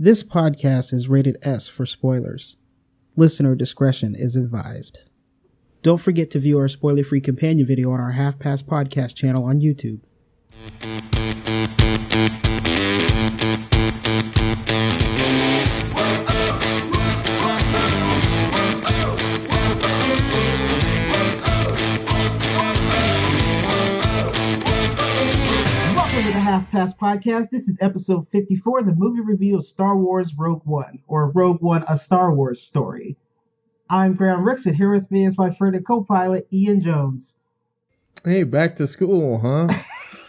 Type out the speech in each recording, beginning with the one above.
This podcast is rated S for spoilers. Listener discretion is advised. Don't forget to view our spoiler-free companion video on our Half Past Podcast channel on YouTube. Welcome to the Half Past Podcast. This is episode 54, the movie review of Star Wars Rogue One, or Rogue One, a Star Wars story. I'm Graham Rickson. Here with me is my friend and co-pilot, Ian Jones. Hey, back to school, huh?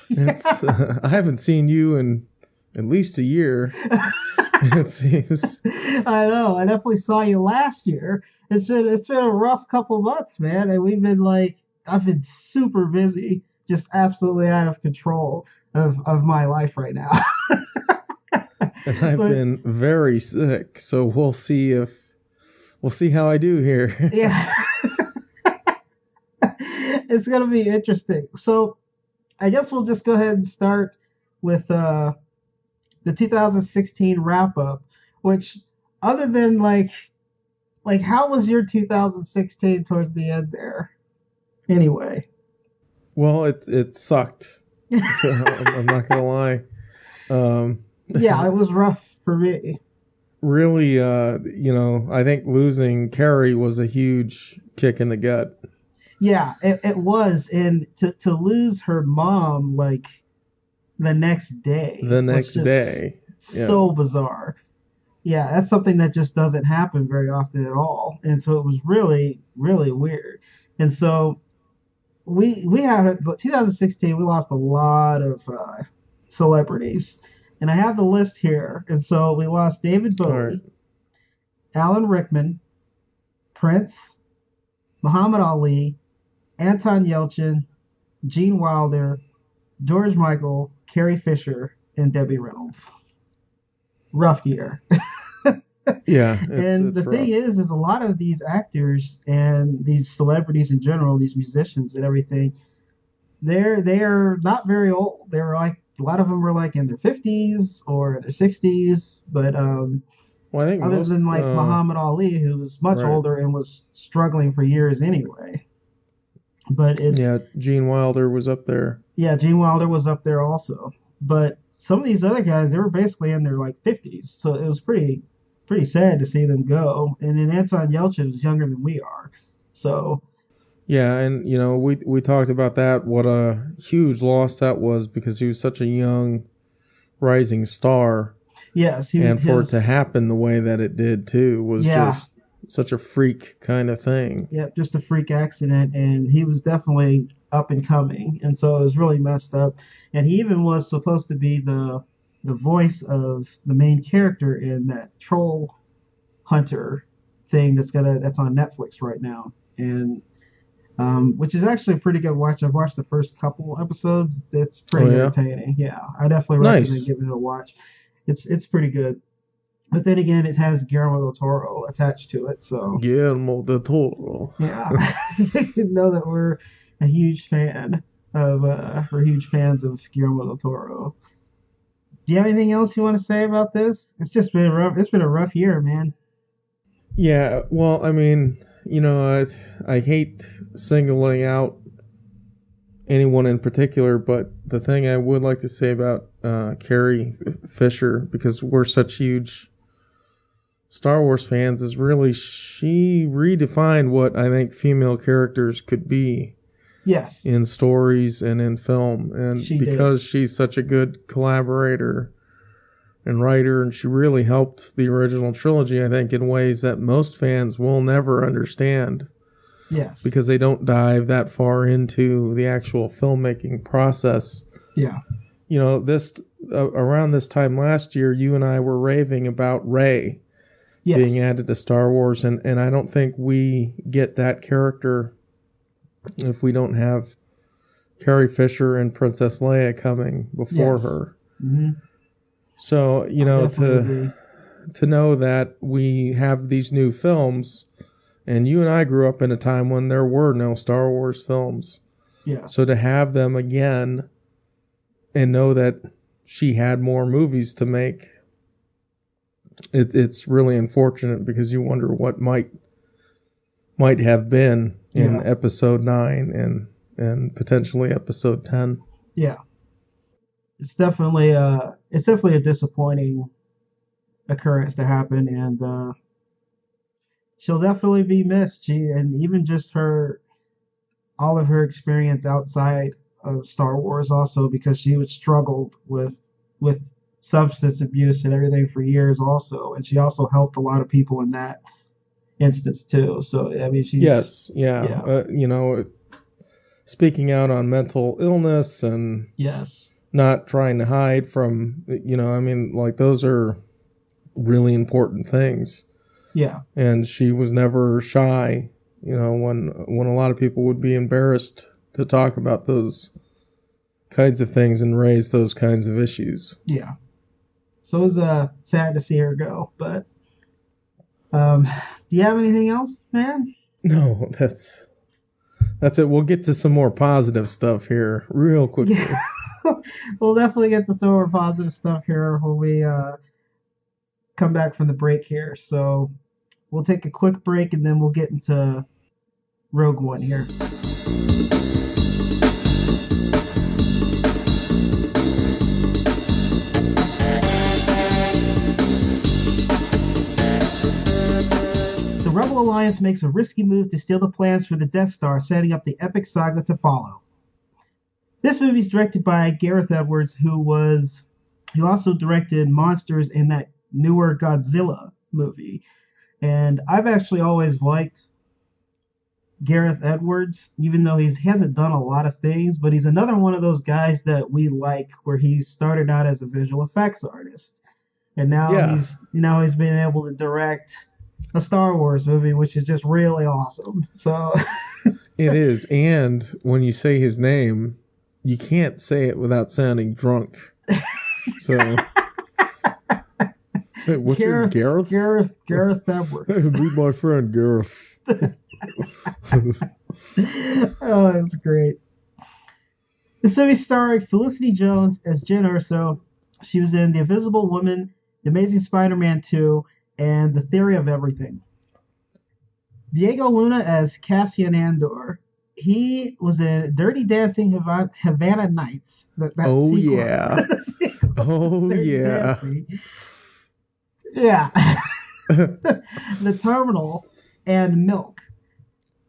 Yeah. I haven't seen you in at least a year, it seems. I know. I definitely saw you last year. It's been a rough couple months, man. And I've been super busy, just absolutely out of control of my life right now. And I've been very sick, so we'll see how I do here. Yeah. It's going to be interesting. So I guess we'll just go ahead and start with the 2016 wrap-up, which other than like how was your 2016 towards the end there? Anyway. Well, it sucked. So I'm not going to lie. Yeah, it was rough for me. Really, I think losing Carrie was a huge kick in the gut. Yeah, it was. And to lose her mom, like, the next day. So bizarre. Yeah, that's something that just doesn't happen very often at all. And so it was really, really weird. And so we had, 2016, we lost a lot of celebrities. And I have the list here. And so we lost David Bowie, Right. Alan Rickman, Prince, Muhammad Ali, Anton Yelchin, Gene Wilder, George Michael, Carrie Fisher, and Debbie Reynolds. Rough year. Yeah. And the thing is a lot of these actors and these celebrities in general, these musicians and everything, they are not very old. They're like, a lot of them were like in their 50s or in their 60s, but well, I think other than like Muhammad Ali, who was much right. older and was struggling for years anyway. But Gene Wilder was up there. Yeah, Gene Wilder was up there also. But some of these other guys, they were basically in their like 50s, so it was pretty sad to see them go. And then Anton Yelchin was younger than we are, so. Yeah, and we talked about that, what a huge loss that was, because he was such a young rising star. Yes, for it to happen the way that it did too was just such a freak kind of thing. Yeah, just a freak accident, and he was definitely up and coming, and so it was really messed up. And he even was supposed to be the voice of the main character in that Troll Hunter thing that's on Netflix right now, and which is actually a pretty good watch. I've watched the first couple episodes. It's pretty entertaining. Yeah, I definitely recommend giving it a watch. It's pretty good. But then again, it has Guillermo del Toro attached to it, so Guillermo del Toro. Yeah, you know that we're huge fans of Guillermo del Toro. Do you have anything else you want to say about this? It's just been It's been a rough year, man. Yeah, well, I mean, I hate singling out anyone in particular, but the thing I would like to say about Carrie Fisher, because we're such huge Star Wars fans, is really she redefined what I think female characters could be. Yes. In stories and in film. And because she's such a good collaborator and writer, and she really helped the original trilogy, I think, in ways that most fans will never understand. Yes. Because they don't dive that far into the actual filmmaking process. Yeah. Around this time last year, you and I were raving about Rey being added to Star Wars, and I don't think we get that character if we don't have Carrie Fisher and Princess Leia coming before her. Mm-hmm. So, to know that we have these new films, and you and I grew up in a time when there were no Star Wars films. Yeah. So to have them again and know that she had more movies to make it's really unfortunate because you wonder what might have been in Yeah, episode 9 and potentially episode 10. yeah. It's definitely a disappointing occurrence to happen, and she'll definitely be missed. She and even just her all of her experience outside of Star Wars also because she was struggled with substance abuse and everything for years also, and she also helped a lot of people in that instance too. So I mean, she's Yes, yeah. yeah, Speaking out on mental illness and yes, not trying to hide from, I mean, like those are really important things. yeah, And she was never shy, when a lot of people would be embarrassed to talk about those kinds of things and raise those kinds of issues. yeah. So it was sad to see her go, but um, do you have anything else, man? No, that's it. We'll get to some more positive stuff here real quickly. Yeah, we'll definitely get to some more positive stuff here when we come back from the break here. So we'll take a quick break and then we'll get into Rogue One here. The Rebel Alliance makes a risky move to steal the plans for the Death Star, setting up the epic saga to follow. This movie is directed by Gareth Edwards, who also directed Monsters in that newer Godzilla movie. And I've actually always liked Gareth Edwards, even though he hasn't done a lot of things, but he's another one of those guys that we like where he started out as a visual effects artist. And Yeah, he's been able to direct a Star Wars movie, which is just really awesome. So it is. And when you say his name, you can't say it without sounding drunk. So, hey, what's your Gareth? Gareth Edwards. Hey, meet my friend Gareth. Oh, that's great. The movie starring Felicity Jones as Jen Erso. She was in The Invisible Woman, The Amazing Spider-Man 2, and The Theory of Everything. Diego Luna as Cassian Andor. He was in Dirty Dancing Havana Nights. Oh, sequel. yeah. Oh, yeah. Dancing. Yeah. The Terminal and Milk.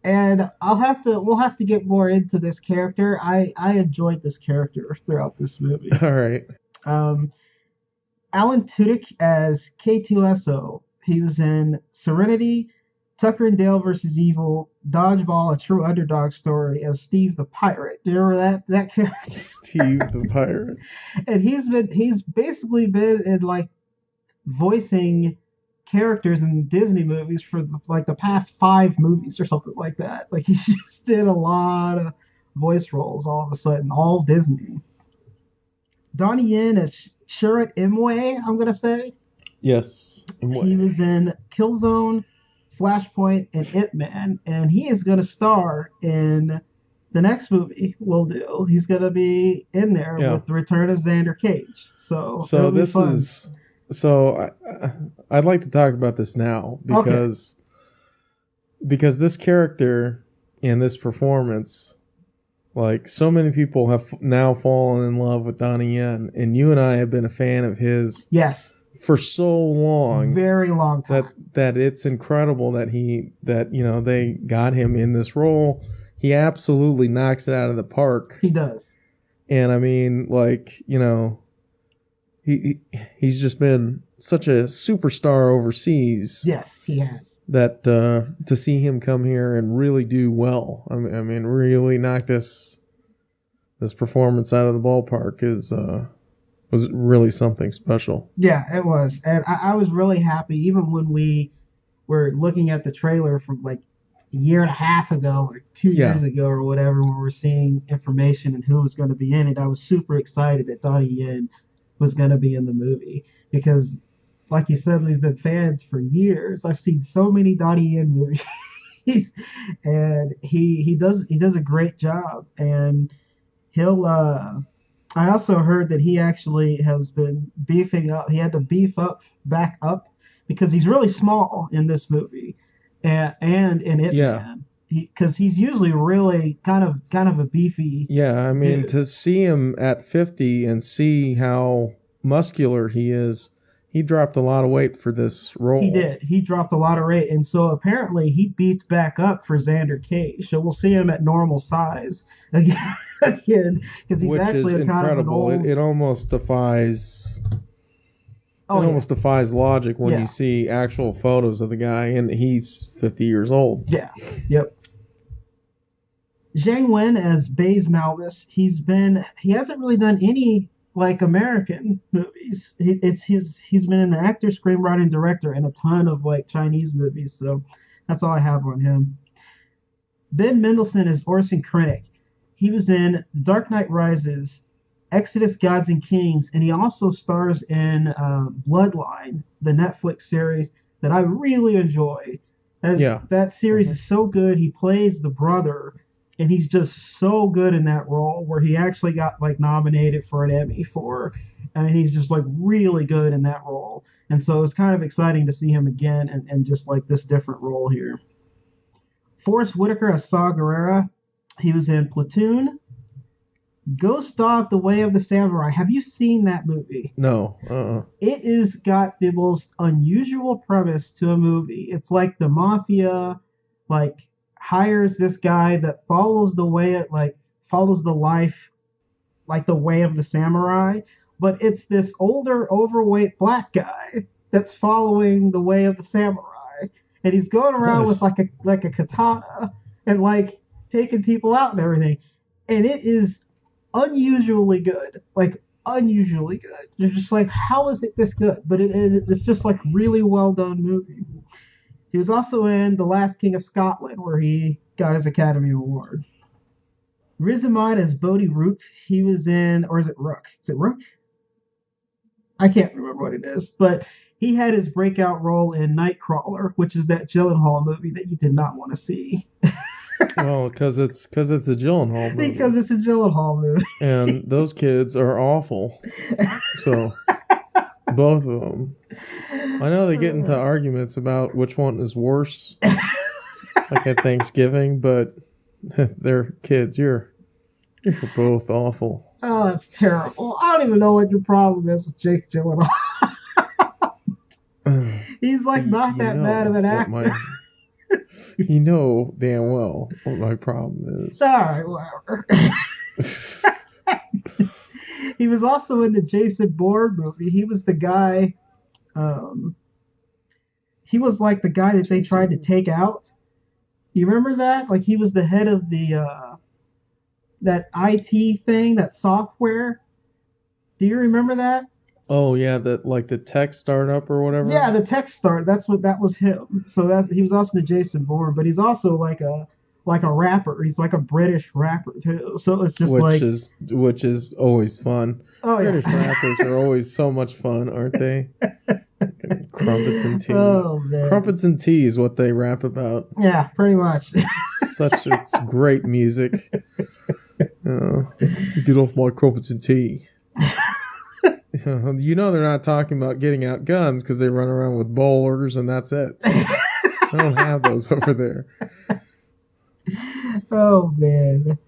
And we'll have to get more into this character. I enjoyed this character throughout this movie. All right. Alan Tudyk as K2SO. He was in Serenity, Tucker and Dale versus Evil, Dodgeball, A True Underdog Story as Steve the Pirate. Do you remember that character? Steve the Pirate. And he's basically been in like voicing characters in Disney movies for like the past 5 movies or something like that. Like he just did a lot of voice roles all of a sudden, all Disney. Donnie Yen as Shuret Imwe, I'm gonna say. Yes. He was in Killzone, Flashpoint, and Ip Man, and he is gonna star in the next movie we'll do. He's gonna be in there with the return of Xander Cage. So this is. So I'd like to talk about this now because this character and this performance, like so many people have now fallen in love with Donnie Yen, and you and I have been a fan of his. Yes. For so long, very long time. That it's incredible that they got him in this role. He absolutely knocks it out of the park. He does. And I mean, like, he's just been such a superstar overseas. Yes, he has. That to see him come here and really do well, I mean, really knock this performance out of the ballpark was really something special. Yeah, it was, and I was really happy even when we were looking at the trailer from like a year and a half ago or 2 years ago or whatever, when we were seeing information and who was going to be in it. I was super excited that Donnie Yen was going to be in the movie because, like you said, we've been fans for years. I've seen so many Donnie Yen movies, and he does a great job. And he'll. I also heard that he actually has been beefing up. He had to back up because he's really small in this movie, and in It Yeah. Man. Because he's usually really kind of a beefy Yeah, I mean, dude. to see him at 50 and see how muscular he is, he dropped a lot of weight for this He role. did. He dropped a lot of weight, and so apparently he beefed back up for Xander Cage. So we'll see him at normal size again, again, because he's Which actually is a kind of an incredible. It, old. it almost defies it Oh yeah, almost defies logic when you yeah, see actual photos of the guy and he's 50 years old. yeah, yep. Zhang Wen as Baze Malbus. He hasn't really done any like American movies. He's been an actor, screenwriter, and director in a ton of like Chinese movies. So that's all I have on him. Ben Mendelsohn is Orson Krennic. He was in Dark Knight Rises, Exodus: Gods and Kings, and he also stars in Bloodline, the Netflix series that I really enjoy. Yeah. That series Mhm. is so good. He plays the brother, and he's just so good in that role. Where he actually got like nominated for an Emmy for, and he's just like really good in that role. And so it's kind of exciting to see him again and just like this different role here. Forrest Whitaker as Saw Gerrera. He was in Platoon, Ghost Dog: The Way of the Samurai. Have you seen that movie? No. Uh-uh. It is got the most unusual premise to a movie. It's like the mafia like hires this guy that follows the way like follows the life like the way of the samurai, but it's this older overweight black guy that's following the way of the samurai. And he's going around with Nice. like a katana and like taking people out and everything. And it is unusually good. Like unusually good. You're just like, how is it this good? But it's just like really well done movie. He was also in The Last King of Scotland, where he got his Academy Award. Riz Ahmed as Bodhi Rook. He was in, or is it Rook? Is it Rook? I can't remember what it is, but he had his breakout role in Nightcrawler, which is that Gyllenhaal movie that you did not want to see Well, because it's a Gyllenhaal because movie, it's a Gyllenhaal movie. and those kids are awful. So both of them. I know they get into arguments about which one is worse, like at Thanksgiving, but they're kids. You're both awful. Oh, that's terrible. I don't even know what your problem is with Jake Gyllenhaal. He's like not You that bad of know an what actor. you know damn well what my problem is. All right, whatever. He was also in the Jason Bourne movie. He was the guy. Um, he was like the guy that they tried to Jason. take out. You remember that? Like he was the head of the that IT thing, that software. Do you remember that? Oh yeah, the tech startup or whatever. Yeah, the tech start. That's what that was him. So that he was also the Jason Bourne, but he's also like a rapper. He's like a British rapper too. So it's just which like, is always fun. oh British yeah. rappers are always so much fun, aren't they? Crumpets and tea. Oh man. Crumpets and tea is what they rap about. Yeah, pretty much. It's great music. Get off my crumpets and tea. You know they're not talking about getting out guns because they run around with bowlers and that's it. I don't have those over there. Oh man.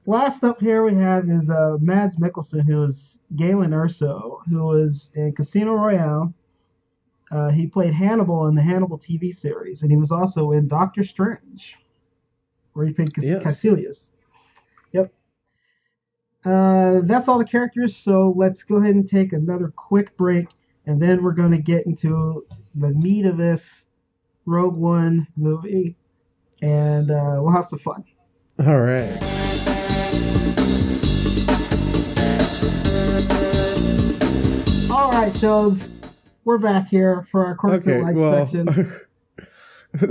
Last up here we have is Mads Mikkelsen, who is Galen Erso, who was in Casino Royale. He played Hannibal in the Hannibal TV series, and he was also in Doctor Strange, where he played Yes. Caecilius. Yep. That's all the characters, so let's go ahead and take another quick break, and then we're going to get into the meat of this Rogue One movie, and we'll have some fun. All right. All right, Jones, we're back here for our Courts and Lights section.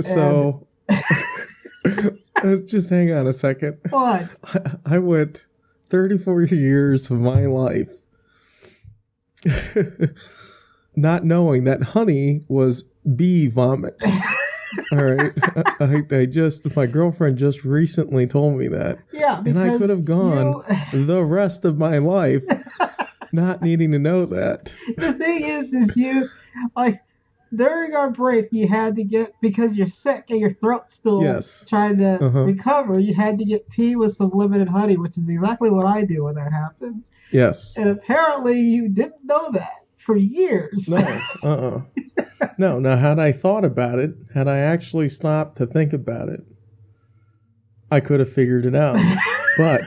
So, just hang on a second. What? I went 34 years of my life not knowing that honey was bee vomit. All right. My girlfriend just recently told me that. Yeah, and I could have gone the rest of my life not needing to know that. The thing is you, like, during our break, you had to get, because you're sick and your throat's still Yes. trying to Uh-huh. recover, you had to get tea with some limited honey, which is exactly what I do when that happens. Yes. And apparently you didn't know that for years. No. Uh-uh. No. Now, had I thought about it, had I actually stopped to think about it, I could have figured it out. But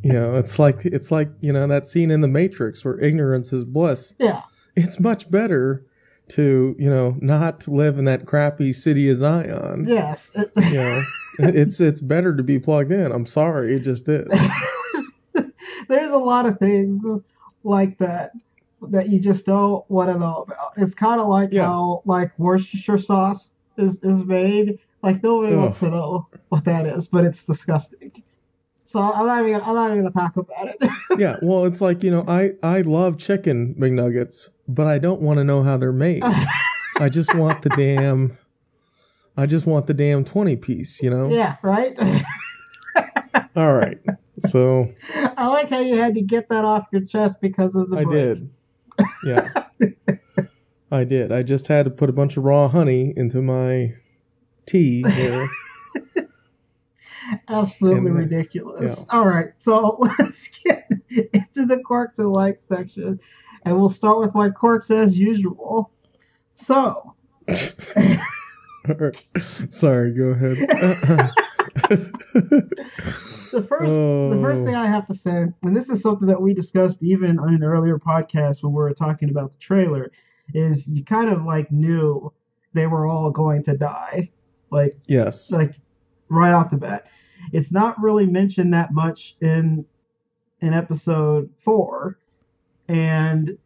it's like that scene in The Matrix where ignorance is bliss. Yeah. It's much better to not live in that crappy city of Zion. Yes. It's better to be plugged in. I'm sorry, it just is. There's a lot of things like that you just don't want to know about. It's kind of like Yeah. how like Worcestershire sauce is made. Like nobody wants to Ugh. know what that is, but it's disgusting. So I'm not even gonna talk about it. Yeah. Well, it's like I love chicken McNuggets, but I don't want to know how they're made. I just want the damn. I just want the damn 20 piece. Yeah, right. All right. So I like how you had to get that off your chest because of the I break. did. Yeah. I did. I just had to put a bunch of raw honey into my tea here. Absolutely And, ridiculous. yeah. All right, so let's get into the quirks and likes section, and we'll start with my quirks as usual. So, Sorry, go ahead. the first thing I have to say, and this is something that we discussed even on an earlier podcast when we were talking about the trailer, is you kind of like knew they were all going to die, like Yes. like right off the bat. It's not really mentioned that much in episode 4, and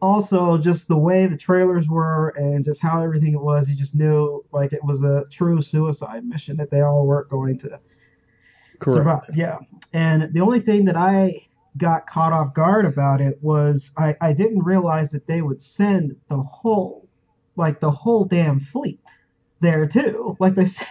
also just the way the trailers were and just how everything it was, you just knew like it was a true suicide mission that they all weren't going to survive. Correct. Yeah. And the only thing that I got caught off guard about it was I didn't realize that they would send the whole damn fleet there too. Like they said,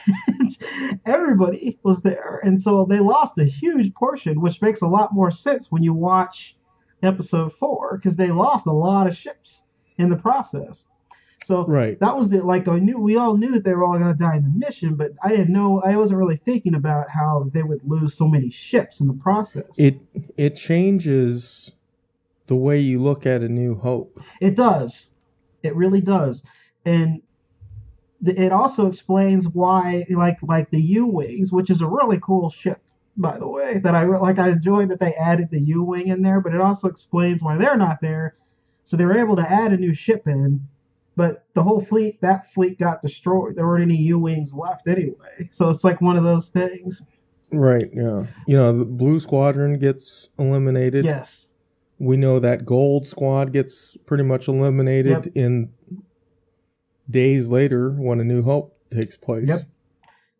everybody was there. And so they lost a huge portion, which makes a lot more sense when you watch episode 4, because they lost a lot of ships in the process. So Right. that was we all knew that they were all going to die in the mission, but I wasn't really thinking about how they would lose so many ships in the process. It changes the way you look at A New Hope. It does. It really does. And it also explains why, like the U-wings, which is a really cool ship, by the way, that I enjoyed that they added the U-wing in there, but it also explains why they're not there. So they were able to add a new ship in, but that fleet got destroyed. There weren't any U-wings left anyway. So it's like one of those things. Right, yeah. The Blue Squadron gets eliminated. Yes. We know that Gold Squad gets pretty much eliminated in days later when A New Hope takes place. Yep.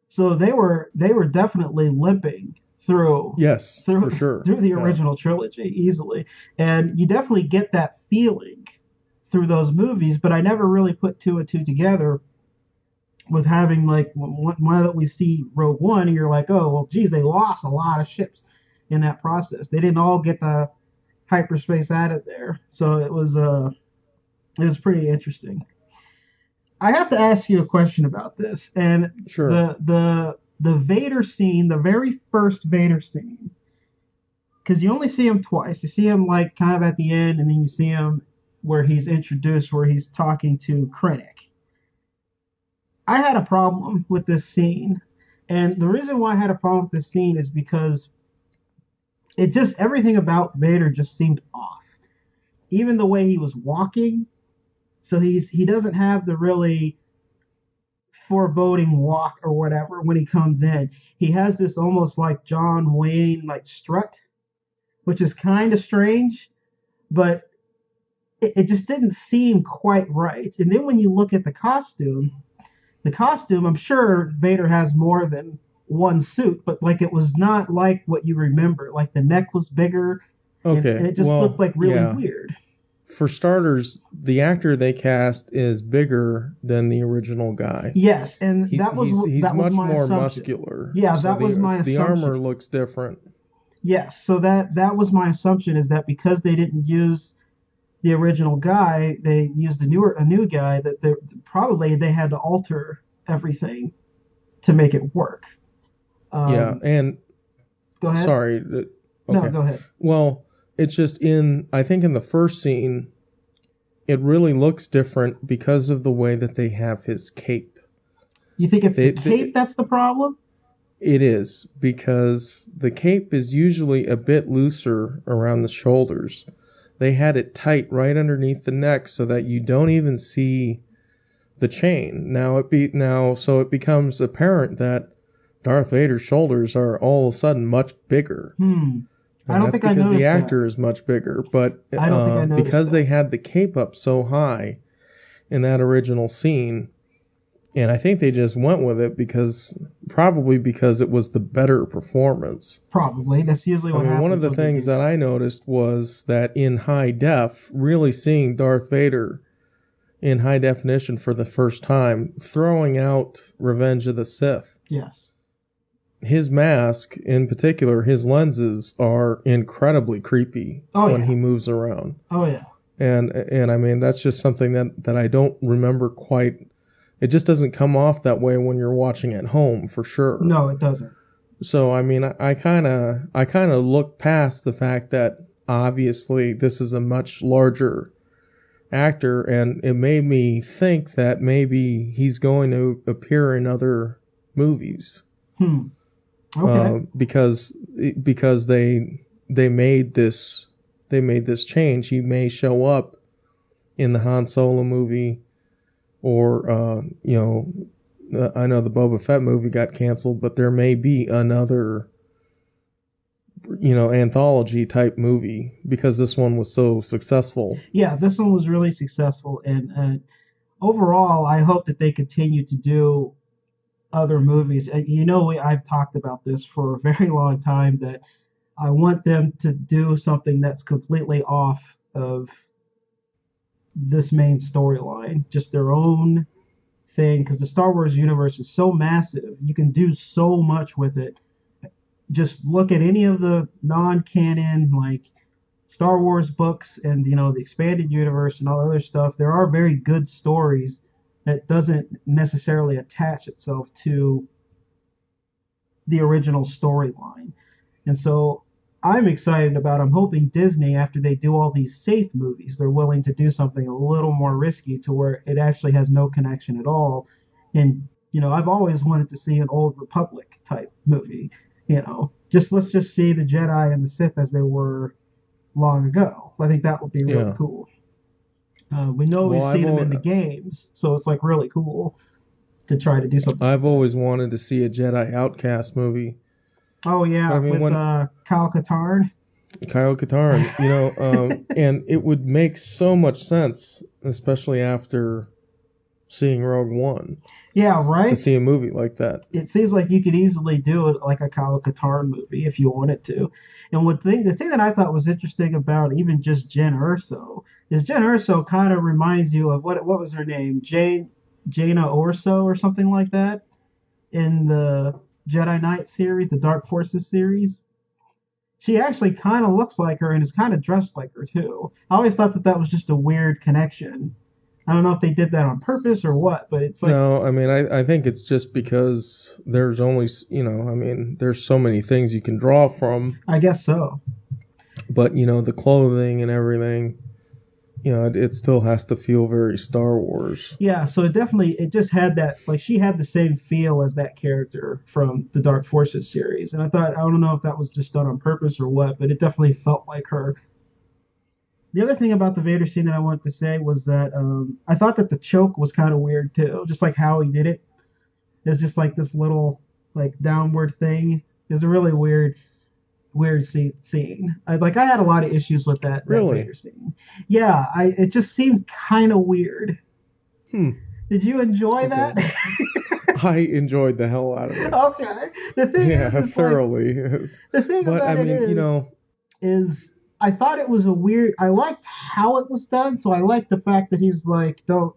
So they were definitely limping through for sure. through the original trilogy easily. And you definitely get that feeling through those movies, but I never really put two and two together with having like one that we see Rogue One, and you're like, oh well, geez, they lost a lot of ships in that process. They didn't all get the hyperspace out of there, so it was pretty interesting. I have to ask you a question about this, and Sure. the Vader scene, the very first Vader scene, because you only see him twice. You see him like kind of at the end, and then you see him where he's introduced, where he's talking to Krennic. I had a problem with this scene, and the reason why I had a problem with this scene is because everything about Vader just seemed off. Even the way he was walking, so he doesn't have the really foreboding walk or whatever when he comes in. He has this almost like John Wayne like strut, which is kind of strange, but it just didn't seem quite right. And then when you look at the costume, I'm sure Vader has more than one suit, but like it was not like what you remember. Like the neck was bigger, Okay. and it just looked like really weird. For starters, the actor they cast is bigger than the original guy. Yes, and He's that was much my more assumption. muscular. Yeah, that was my The assumption. armor looks different. Yes, so that was my assumption, is that because they didn't use the original guy, they used a new guy that they probably they had to alter everything to make it work. Yeah, Um, and Go ahead. sorry. No, Okay. go ahead. Well, it's just I think in the first scene, it really looks different because of the way that they have his cape. You think it's the They cape that's the problem? it is because the cape is usually a bit looser around the shoulders. They had it tight right underneath the neck so that you don't even see the chain. So it becomes apparent that Darth Vader's shoulders are all of a sudden much bigger. Hmm. I And don't that's think I because the noticed that. actor is much bigger. But I don't think I noticed because they that. had the cape up so high in that original scene, and I think they just went with it probably because it was the better performance. Probably. That's usually I what mean, one of happens the when they things do that that. I noticed was that in high def, really seeing Darth Vader in high definition for the first time, throwing out Revenge of the Sith, Yes. his mask, in particular, his lenses are incredibly creepy Oh when yeah. he moves around. Oh yeah. And I mean, that's just something that I don't remember quite. It just doesn't come off that way when you're watching at home, for sure. No, it doesn't. So I mean, I kind of look past the fact that obviously this is a much larger actor, and it made me think that maybe he's going to appear in other movies, Hmm. Okay. because they made this change. He may show up in the Han Solo movie, or I know the Boba Fett movie got canceled, but there may be another anthology type movie because this one was so successful. Yeah, this one was really successful, and overall, I hope that they continue to do other movies. I've talked about this for a very long time that I want them to do something that's completely off of this main storyline, just their own thing, because the Star Wars universe is so massive. You can do so much with it. Just look at any of the non-canon, like Star Wars books and the expanded universe and all other stuff. There are very good stories that doesn't necessarily attach itself to the original storyline. And so I'm excited about. I'm hoping Disney, after they do all these safe movies, they're willing to do something a little more risky to where it actually has no connection at all. And I've always wanted to see an old Republic type movie. Just let's just see the Jedi and the Sith as they were long ago. I think that would be really Yeah. cool. We know Well, we've seen them in the games, so it's like really cool to try to do something like I've that. always wanted to see a Jedi Outcast movie. Oh But I yeah, mean, with when Kyle Katarn. Kyle Katarn, and it would make so much sense, especially after seeing Rogue One, Yeah, to right. see a movie like that. It seems like you could easily do it like a Kyle Katarn movie if you wanted to. And the thing that I thought was interesting about even just Jen Urso is Jen Urso kind of reminds you of what was her name, Jaina Orso or something like that in the Jedi Knight series, the Dark Forces series. She actually kind of looks like her and is kind of dressed like her too. I always thought that that was just a weird connection. I don't know if they did that on purpose or what, but it's like, No, I mean, I think it's just because there's only, I mean, there's so many things you can draw from, I guess so. but, the clothing and everything, it still has to feel very Star Wars. Yeah, so it just had that, like, she had the same feel as that character from the Dark Forces series. And I don't know if that was just done on purpose or what, but it definitely felt like her. The other thing about the Vader scene that I wanted to say was that I thought that the choke was kind of weird too, just like how he did it. It's just like this little like downward thing. It's a really weird scene. I had a lot of issues with that Really? Vader scene. Yeah, I it just seemed kind of weird. Hmm. Did you enjoy that? Okay. I enjoyed the hell out of it. Okay. The thing Yeah, is like thoroughly. the thing But I about it mean, is I thought it was a weird. I liked how it was done, so I liked the fact that he was like, "Don't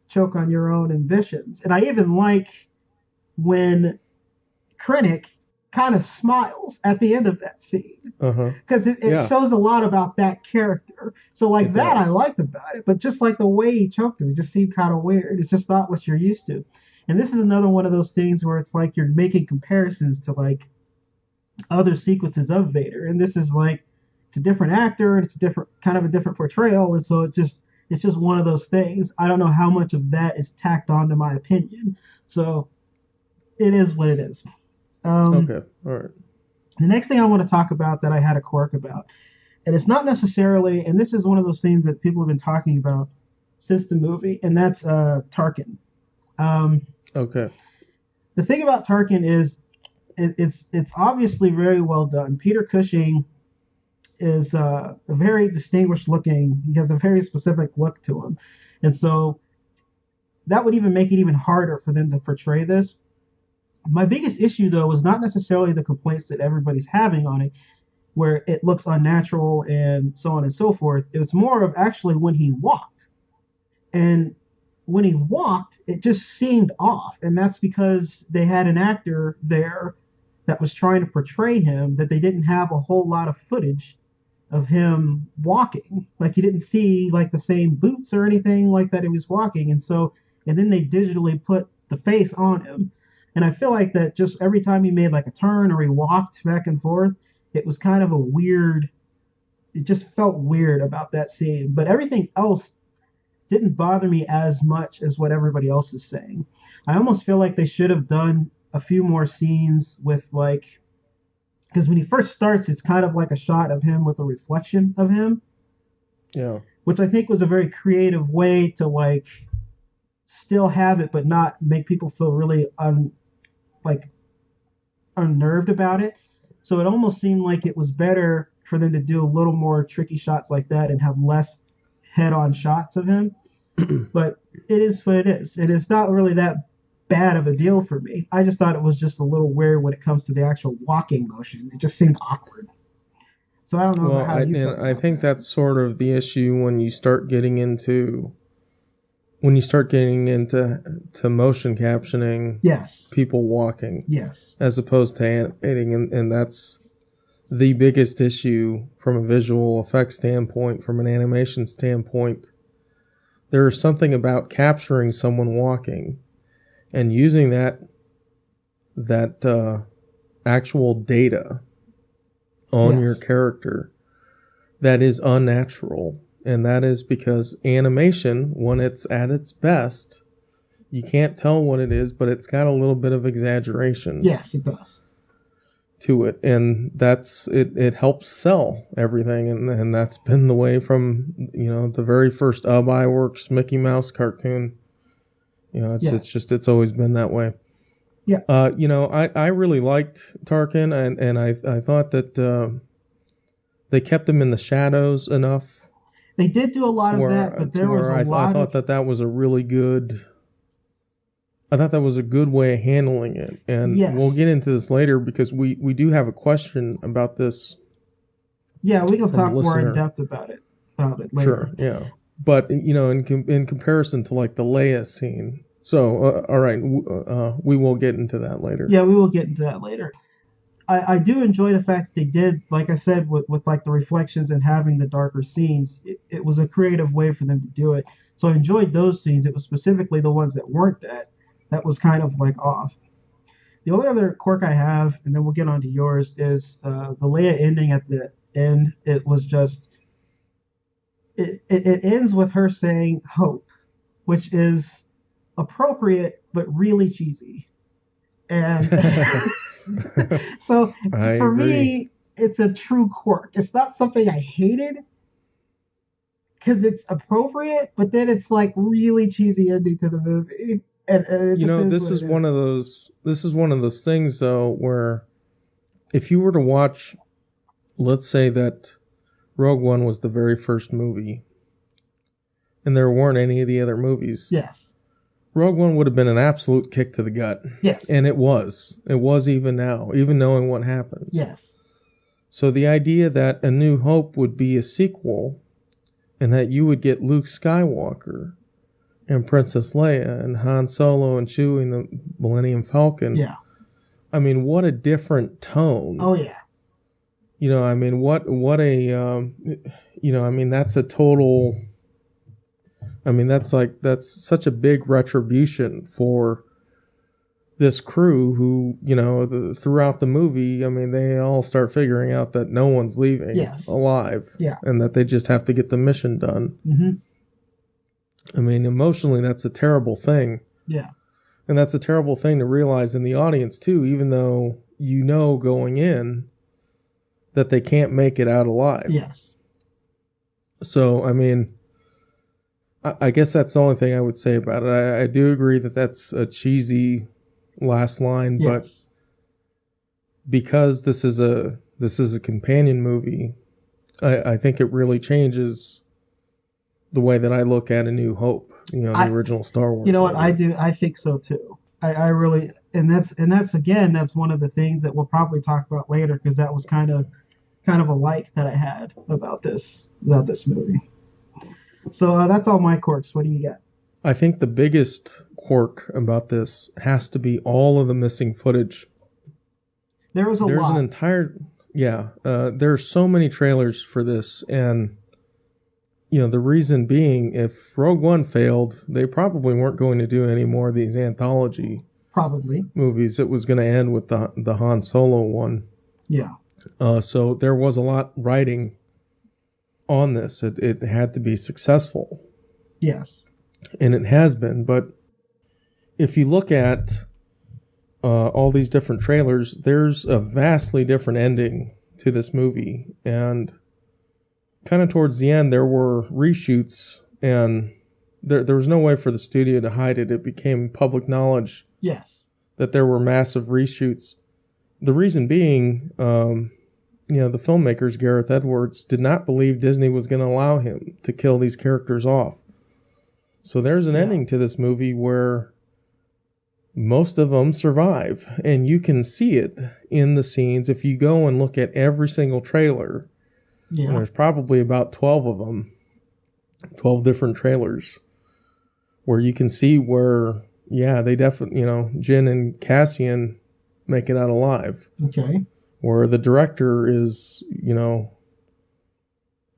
choke on your own ambitions," and I even like when Krennic kind of smiles at the end of that scene Uh-huh. because it Yeah, shows a lot about that character. So like it that I does. liked about it, but just like the way he choked him, it just seemed kind of weird. It's just not what you're used to. And this is another one of those things where it's like you're making comparisons to like other sequences of Vader, and this is like it's a different actor and it's a different kind of a different portrayal, and so it's just one of those things. I don't know how much of that is tacked on to my opinion, so it is what it is. Um, Okay. All right. the next thing I want to talk about that I had a quirk about, and it's not necessarily, and this is one of those things that people have been talking about since the movie, and that's Tarkin. Um, Okay. the thing about Tarkin is it's obviously very well done. Peter Cushing is a very distinguished looking. He has a very specific look to him, and so that would even make it even harder for them to portray this. My biggest issue though was not necessarily the complaints that everybody's having on it, where it looks unnatural and so on and so forth. It was more of actually when he walked, and when he walked, it just seemed off, and that's because they had an actor there that was trying to portray him that they didn't have a whole lot of footage of him walking. Like you didn't see like the same boots or anything like that he was walking. And then they digitally put the face on him. And I feel like that just every time he made like a turn or he walked back and forth, it was kind of a weird, it just felt weird about that scene. But everything else didn't bother me as much as what everybody else is saying. I almost feel like they should have done a few more scenes with like because when he first starts, it's kind of like a shot of him with a reflection of him, Yeah. which I think was a very creative way to like still have it, but not make people feel really like unnerved about it. So it almost seemed like it was better for them to do a little more tricky shots like that and have less head-on shots of him. But it is what it is, and it's not really that bad of a deal for me. I just thought it was just a little weird when it comes to the actual walking motion. It just seemed awkward. So I don't know Well, how you felt I about think that. that's sort of the issue when you start getting into to motion captioning Yes. people walking Yes. as opposed to animating, and that's the biggest issue from a visual effects standpoint, from an animation standpoint. There is something about capturing someone walking and using that actual data on your Yes. character that is unnatural. And that is because animation, when it's at its best, you can't tell what it is, but it's got a little bit of exaggeration Yes, it does. to it. And it helps sell everything. And that's been the way from, the very first Iwerks Mickey Mouse cartoon. Yes. It's always been that way. Yeah. I really liked Tarkin, and I thought that they kept him in the shadows enough They did do a lot to of that, where but there was a I lot thought of that was a really good. I thought that was a good way of handling it, and we'll yes. get into this later because we do have a question about this Yeah, we can from a talk more in listener. depth about it Sure, later. yeah, but in comparison to like the Leia scene. So, all right, we will get into that later. Yeah, we will get into that later. I do enjoy the fact that they did, like I said, with like the reflections and having the darker scenes. It was a creative way for them to do it. So I enjoyed those scenes. It was specifically the ones that weren't that was kind of like off. The only other quirk I have, and then we'll get on to yours, is the Leia ending at the end. It was just it ends with her saying hope, which is appropriate but really cheesy. And so I for agree. me, it's a true quirk. It's not something I hated because it's appropriate, but then it's like really cheesy ending to the movie, and it just is This what it is is. one of those. This is one of those things, though, where if you were to watch, let's say that Rogue One was the very first movie, and there weren't any of the other movies, Yes, Rogue One would have been an absolute kick to the gut, yes, and it was. It was even now, even knowing what happens. yes, So the idea that A New Hope would be a sequel, and that you would get Luke Skywalker and Princess Leia and Han Solo and Chewie and the Millennium Falcon yeah, I mean, what a different tone. Oh yeah. I mean, what a I mean, that's a total. I mean, that's such a big retribution for this crew who, throughout the movie, I mean, they all start figuring out that no one's leaving Yes. alive, Yeah. and that they just have to get the mission done. Mm-hmm. I mean, emotionally, that's a terrible thing. Yeah. And that's a terrible thing to realize in the audience, too, even though going in that they can't make it out alive. Yes. So, I mean, I guess that's the only thing I would say about it. I do agree that that's a cheesy last line, Yes. but because this is a companion movie, I think it really changes the way that I look at A New Hope, the original Star Wars. You know what? I think so too. I really, and that's again, that's one of the things that we'll probably talk about later, because that was kind of a like that I had about this movie. So that's all my quirks. What do you got? I think the biggest quirk about this has to be all of the missing footage. There's an entire there are so many trailers for this, and the reason being, if Rogue One failed, they probably weren't going to do any more of these anthology movies. It was going to end with the Han Solo one. Yeah. So there was a lot riding on this. It had to be successful. Yes. And it has been. But if you look at all these different trailers, there's a vastly different ending to this movie. And kind of towards the end, there were reshoots, and there was no way for the studio to hide it. It became public knowledge. Yes. That there were massive reshoots. The reason being, the filmmakers, Gareth Edwards, did not believe Disney was going to allow him to kill these characters off. So there's an ending to this movie where most of them survive, and you can see it in the scenes. If you go and look at every single trailer, and there's probably about 12 of them, 12 different trailers, where you can see where, they definitely, Jin and Cassian make it out alive. Okay. Where the director is,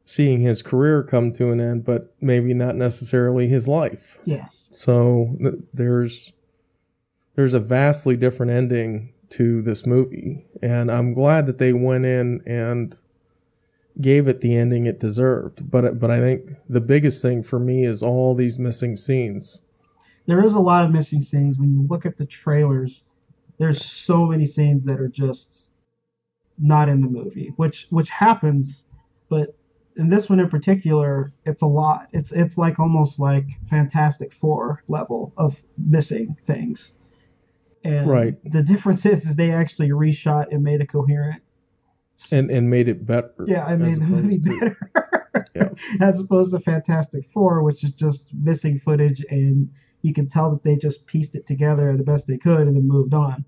seeing his career come to an end, but maybe not necessarily his life. Yes. So there's a vastly different ending to this movie, and I'm glad that they went in and gave it the ending it deserved. But I think the biggest thing for me is all these missing scenes. There is a lot of missing scenes. When you look at the trailers, there's so many scenes that are just not in the movie, which happens, but in this one in particular, it's a lot. It's like almost like Fantastic Four level of missing things. And right. The difference is they actually reshot and made it coherent. And made it better. Yeah, I made the movie better. As opposed to Fantastic Four, which is just missing footage, and you can tell that they just pieced it together the best they could and then moved on.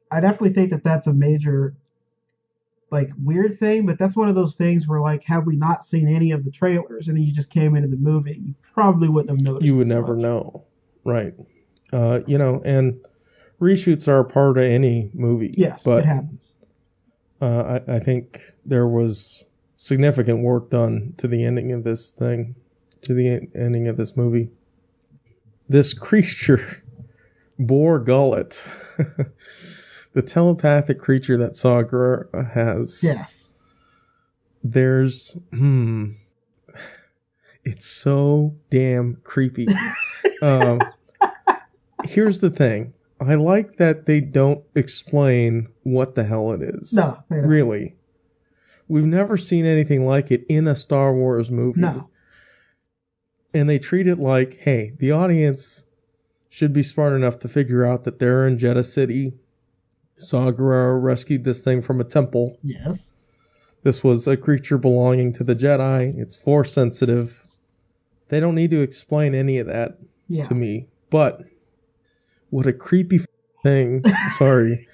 I definitely think that that's a major, weird thing, but that's one of those things where, had we not seen any of the trailers and then you just came into the movie, you probably wouldn't have noticed. You would never know. Right. And reshoots are a part of any movie. Yes, but it happens. I think there was significant work done to the ending of this thing, to the ending of this movie. This creature, Boar Gullet, the telepathic creature that Saw Gerrera has. Yes. There's, it's so damn creepy. Here's the thing. I like that they don't explain what the hell it is. No, they don't. Really. We've never seen anything like it in a Star Wars movie. No. And they treat it like, hey, the audience should be smart enough to figure out that they're in Jeddah City. Saw Gerrera rescued this thing from a temple. Yes. This was a creature belonging to the Jedi. It's Force sensitive. They don't need to explain any of that to me. But what a creepy thing. Sorry.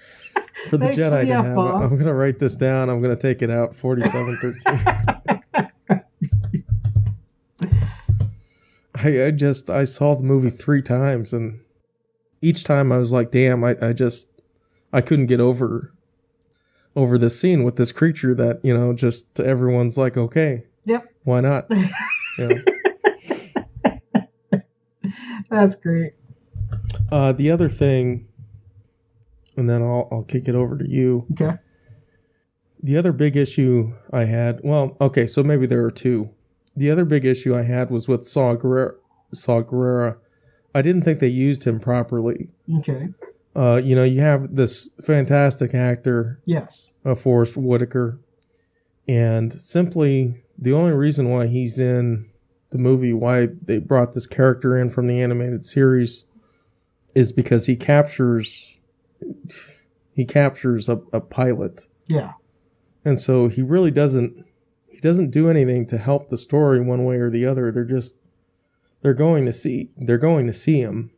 For the Jedi to have. I'm going to write this down. I'm going to take it out. 4713. I saw the movie 3 times, and each time I was like, damn, I couldn't get over this scene with this creature that, just everyone's like, okay, Yep. why not? That's great. The other thing, and then I'll kick it over to you. Okay. The other big issue I had, well, okay, so maybe there are two. The other big issue I had was with Saw Gerrera. I didn't think they used him properly. Okay. You have this fantastic actor, Yes. Forrest Whitaker, and simply the only reason why he's in the movie, why they brought this character in from the animated series, is because he captures a pilot. Yeah. And so he really doesn't do anything to help the story one way or the other. They're going to see him.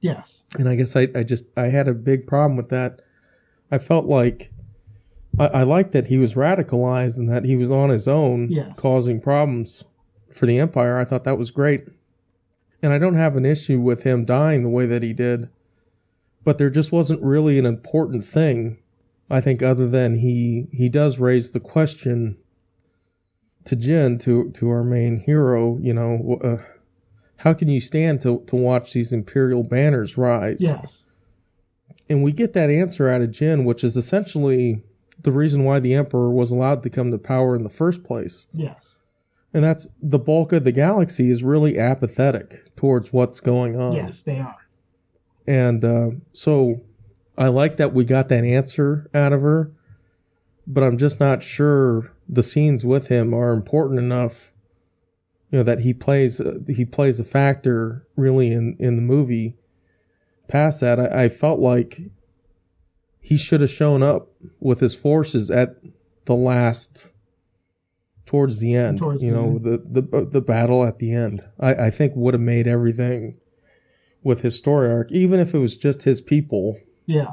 Yes. And I guess I had a big problem with that. I felt like I liked that he was radicalized and that he was on his own, yes, causing problems for the Empire. I thought that was great. And I don't have an issue with him dying the way that he did. But there just wasn't really an important thing, I think, other than he does raise the question to Jin, to our main hero, how can you stand to watch these Imperial banners rise? Yes. And we get that answer out of Jin, which is essentially the reason why the Emperor was allowed to come to power in the first place. Yes. And that's the bulk of the galaxy is really apathetic towards what's going on. Yes, they are. And so I like that we got that answer out of her, but I'm just not sure the scenes with him are important enough, that he plays a factor really in the movie. Past that, I felt like he should have shown up with his forces at the last, towards the end. The battle at the end, I think would have made everything with his story arc, even if it was just his people. Yeah.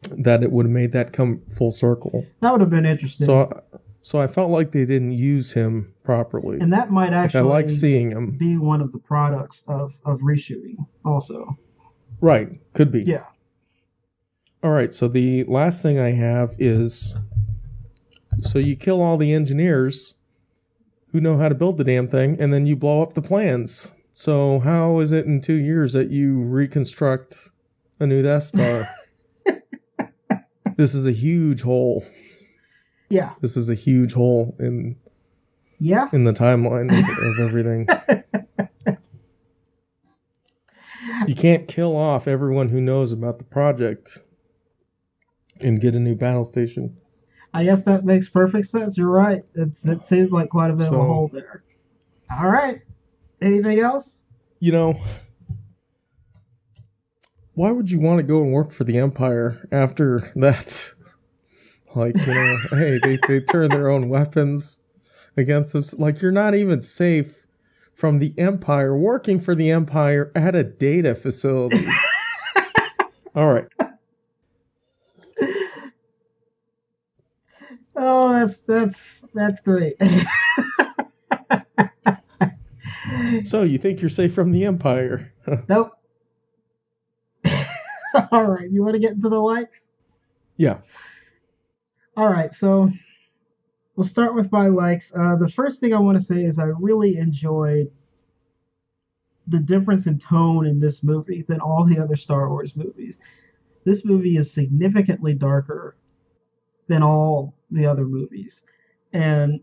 That it would have made that come full circle. That would have been interesting. So I felt like they didn't use him properly. And that might actually I like seeing him. Be one of the products of reshooting also. Right. Could be. Yeah. All right. So the last thing I have is, so you kill all the engineers who know how to build the damn thing, and then you blow up the plans. So how is it in 2 years that you reconstruct a new Death Star? This is a huge hole. Yeah. This is a huge hole in the timeline of everything. You can't kill off everyone who knows about the project and get a new battle station. I guess that makes perfect sense. You're right. It seems like quite a bit of a hole there. All right. Anything else? Why would you want to go and work for the Empire after that? Like, hey, they turn their own weapons against them. Like, you're not even safe from the Empire, working for the Empire at a data facility. All right. Oh, that's great. So you think you're safe from the Empire? Nope. All right, you want to get into the likes? Yeah. All right, so we'll start with my likes. The first thing I want to say is I really enjoyed the difference in tone in this movie than all the other Star Wars movies. This movie is significantly darker than all the other movies. And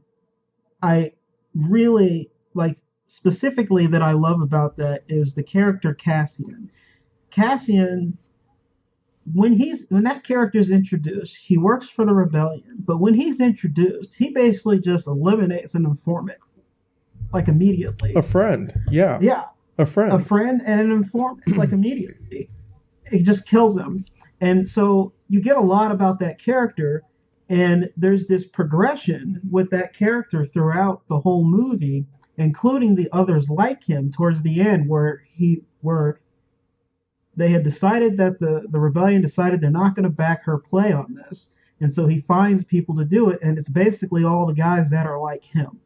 I really, specifically that I love about that is the character Cassian. Cassian, when that character is introduced, he works for the rebellion, but when he's introduced, he basically just eliminates an informant, immediately. A friend, yeah. Yeah. A friend and an informant, immediately. He just kills him. And so you get a lot about that character, and there's this progression with that character throughout the whole movie, including the others like him towards the end, where they had decided that the rebellion decided they're not going to back her play on this. And so he finds people to do it, and it's basically all the guys that are like him.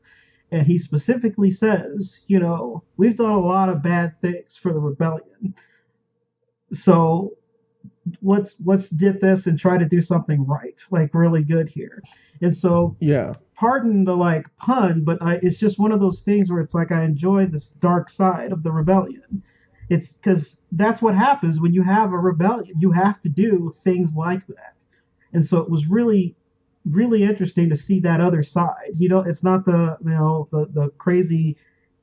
And he specifically says, we've done a lot of bad things for the rebellion, So let's dip this and try to do something right, like really good here. And so, Yeah. pardon the like pun, but it's just one of those things where it's like I enjoy this dark side of the rebellion. It's because that's what happens when you have a rebellion. You have to do things like that. And so it was really, really interesting to see that other side. It's not the crazy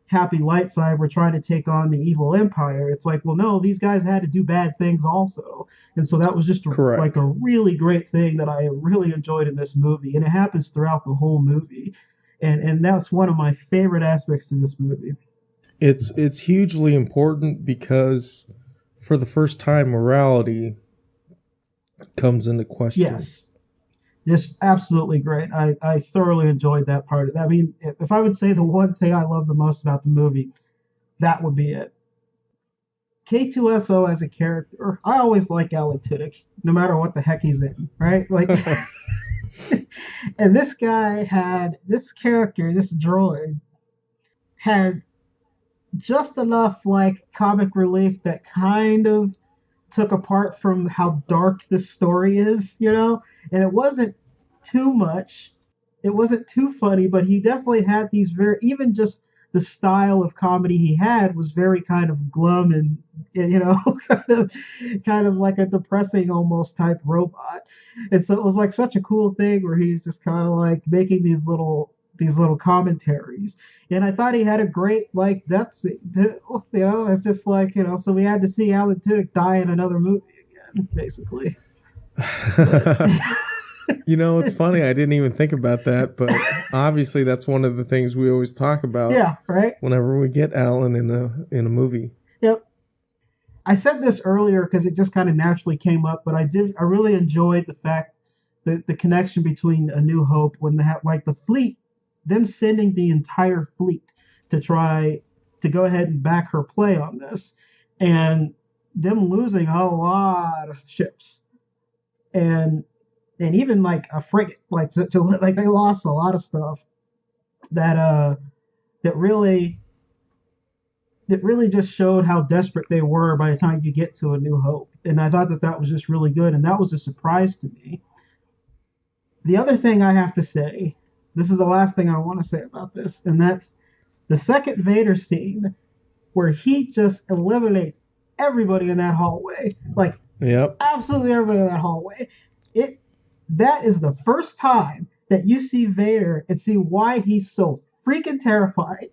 happy light side. We're trying to take on the evil empire. It's like, well, no, these guys had to do bad things also. And so that was just like Correct. a really great thing that I really enjoyed in this movie. And it happens throughout the whole movie. And that's one of my favorite aspects to this movie. It's hugely important because for the first time morality comes into question. Yes, just absolutely great. I thoroughly enjoyed that part. I mean, if I would say the one thing I love the most about the movie, that would be it. K2SO as a character, I always like Alan Tudyk, no matter what the heck he's in, right? Like, and this guy had this character, this droid, had just enough like comic relief that kind of took apart from how dark this story is. And it wasn't too much. It wasn't too funny, but he definitely had these very, even just the style of comedy he had was very kind of glum and kind of like a depressing almost type robot. And so it was like such a cool thing where he's just kind of like making these little commentaries. And I thought he had a great like death scene. It's just like so we had to see Alan Tudyk die in another movie again, basically. But It's funny. I didn't even think about that, but obviously that's one of the things we always talk about yeah, right. whenever we get Alan in a movie. Yep. I said this earlier because it just kind of naturally came up, but I really enjoyed the fact that the connection between A New Hope when they have like the fleet, them sending the entire fleet to try to go ahead and back her play on this, and them losing a lot of ships, and even like a frigate, like like they lost a lot of stuff that that really that really just showed how desperate they were by the time you get to A New Hope. And I thought that that was just really good, and that was a surprise to me. The other thing I have to say, this is the last thing I want to say about this, and that's the second Vader scene where he just eliminates everybody in that hallway. Like Yep. absolutely everybody in that hallway. It that is the first time that you see Vader and see why he's so freaking terrifying.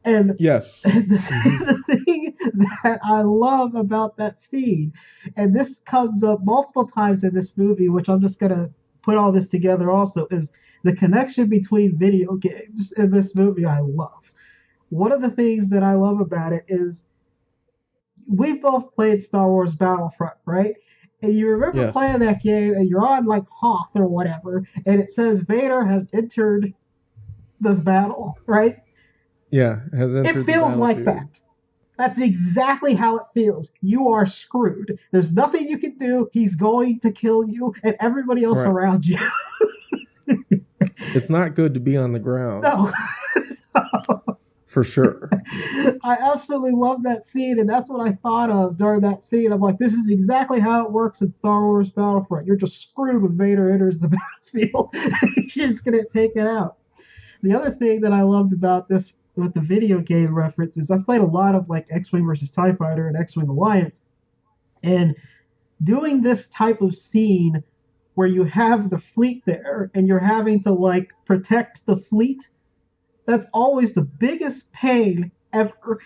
And Yes. the thing that I love about that scene, and this comes up multiple times in this movie, which I'm just gonna put all this together also, is the connection between video games in this movie. I love. One of the things that I love about it is we both played Star Wars Battlefront, right? And you remember Yes. playing that game, and you're on like Hoth or whatever, and it says Vader has entered this battle, right? Yeah. Has It entered the feels like battlefield. that. That's exactly how it feels. You are screwed. There's nothing you can do. He's going to kill you and everybody else Right. around you. It's not good to be on the ground. No. For sure. I absolutely love that scene, and that's what I thought of during that scene. I'm like, this is exactly how it works in Star Wars Battlefront. You're just screwed when Vader enters the battlefield. You're just gonna take it out. The other thing that I loved about this with the video game reference is I've played a lot of like X-Wing versus TIE Fighter and X-Wing Alliance, and doing this type of scene where you have the fleet there and you're having to like protect the fleet, that's always the biggest pain ever.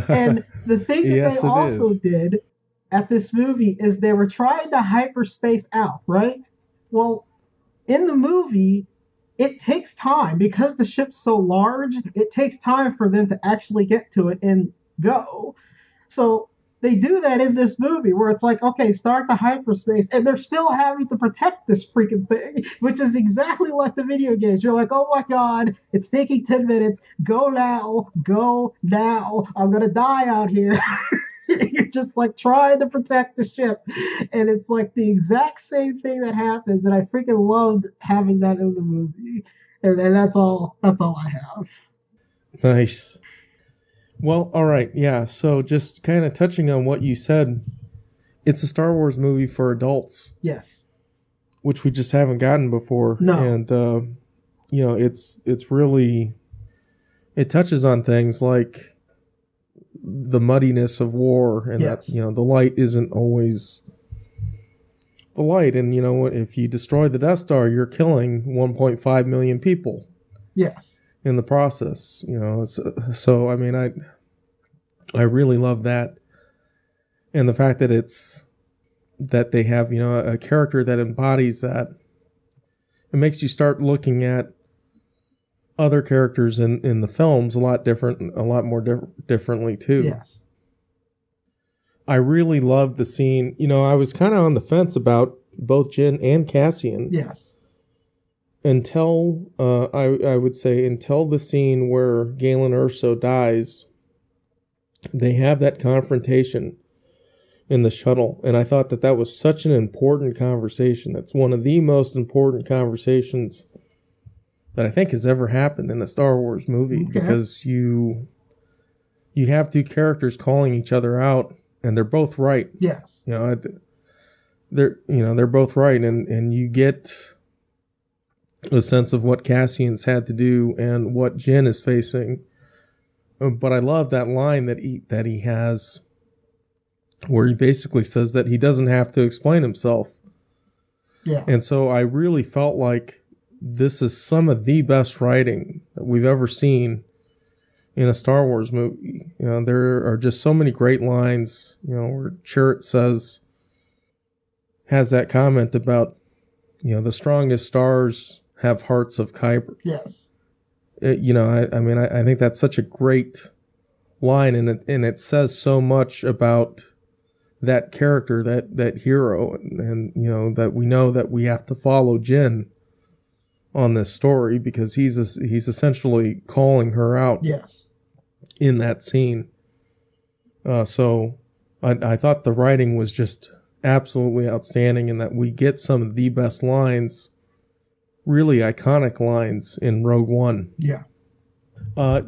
And the thing that they Yes, it also is. did at this movie is they were trying to hyperspace out, right? Well, in the movie, it takes time because the ship's so large, it takes time for them to actually get to it and go. So they do that in this movie where it's like, okay, start the hyperspace, and they're still having to protect this freaking thing, which is exactly like the video games. You're like, oh my god, it's taking 10 minutes. Go now, go now. I'm gonna die out here. You're just like trying to protect the ship. And it's like the exact same thing that happens. And I freaking loved having that in the movie. And that's all I have. Nice. Well, all right. Yeah. So just kind of touching on what you said, it's a Star Wars movie for adults, Yes. which we just haven't gotten before. No. And it's really, it touches on things like the muddiness of war, and Yes. that the light isn't always the light, and if you destroy the Death Star, you're killing 1.5 million people. Yes. In the process, so I mean, I really love that, and the fact that they have a character that embodies that. It makes you start looking at other characters in the films a lot more differently too. Yes. I really loved the scene. I was kind of on the fence about both Jyn and Cassian. Yes. Until I would say until the scene where Galen Erso dies, they have that confrontation in the shuttle, and I thought that was such an important conversation. That's one of the most important conversations that I think has ever happened in a Star Wars movie, because you have two characters calling each other out, and they're both right. Yes. They're both right, and you get a sense of what Cassian's had to do and what Jyn is facing. But I love that line that he has, where he basically says that he doesn't have to explain himself. Yeah. And so I really felt like this is some of the best writing that we've ever seen in a Star Wars movie. There are just so many great lines, where Chirrut has that comment about, the strongest stars have hearts of Kyber. Yes. I think that's such a great line, and it says so much about that character, that hero, and that we know that we have to follow Jyn on this story, because he's essentially calling her out. Yes. In that scene. So I thought the writing was just absolutely outstanding, and that we get some of the best lines, really iconic lines, in Rogue One. Yeah. I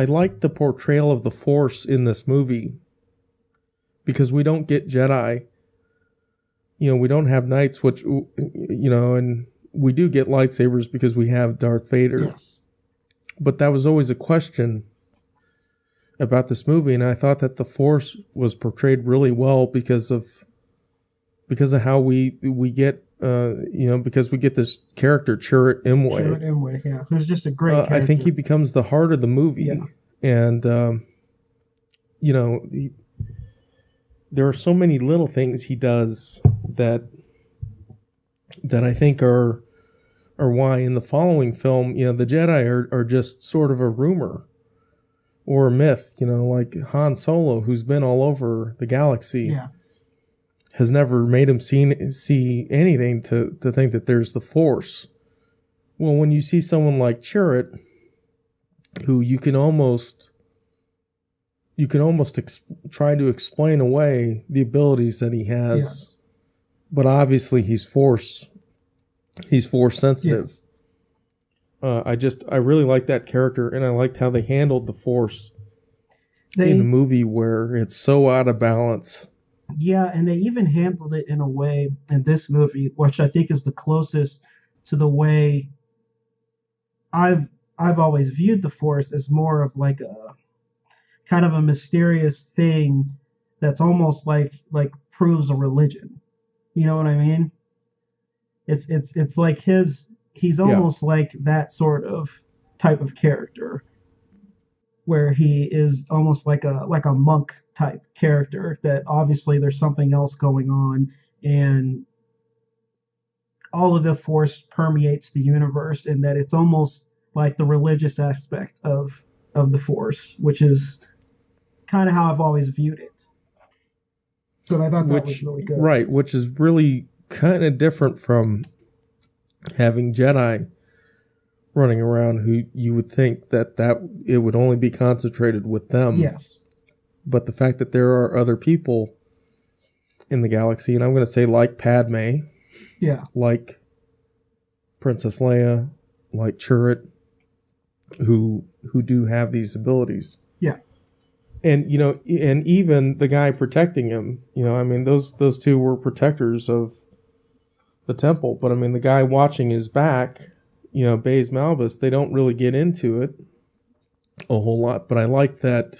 like the portrayal of the Force in this movie, because we don't get Jedi. We don't have knights, which, and we do get lightsabers because we have Darth Vader. Yes. But that was always a question about this movie, and I thought that the Force was portrayed really well because of how we get because we get this character Chirrut Imwe. Chirrut Imwe, yeah, who's just a great character. I think he becomes the heart of the movie, and there are so many little things he does that I think are why in the following film, the Jedi are just sort of a rumor or a myth, like Han Solo, who's been all over the galaxy, has never made him see anything to think that there's the Force. Well, when you see someone like Chirrut, who you can almost try to explain away the abilities that he has, but obviously he's Force sensitive. Yes. I really liked that character, and I liked how they handled the Force in a movie where it's so out of balance. Yeah, and they even handled it in a way in this movie, which I think is the closest to the way I've always viewed the Force, as more of like a kind of a mysterious thing that's almost like proves a religion. You know what I mean? It's like he's almost like that sort of type of character, where he is almost like a monk type character, that obviously there's something else going on, and all of the Force permeates the universe, and that it's almost like the religious aspect of the Force, which is kind of how I've always viewed it. So I thought that was really good. Right, which is really kind of different from having Jedi running around, who you would think that it would only be concentrated with them. Yes. But the fact that there are other people in the galaxy, and I'm going to say like Padme, like Princess Leia, like Chirrut, who do have these abilities. Yeah. And and even the guy protecting him, I mean, those two were protectors of the temple. But I mean, the guy watching his back, Baze Malbus, they don't really get into it a whole lot. But I like that,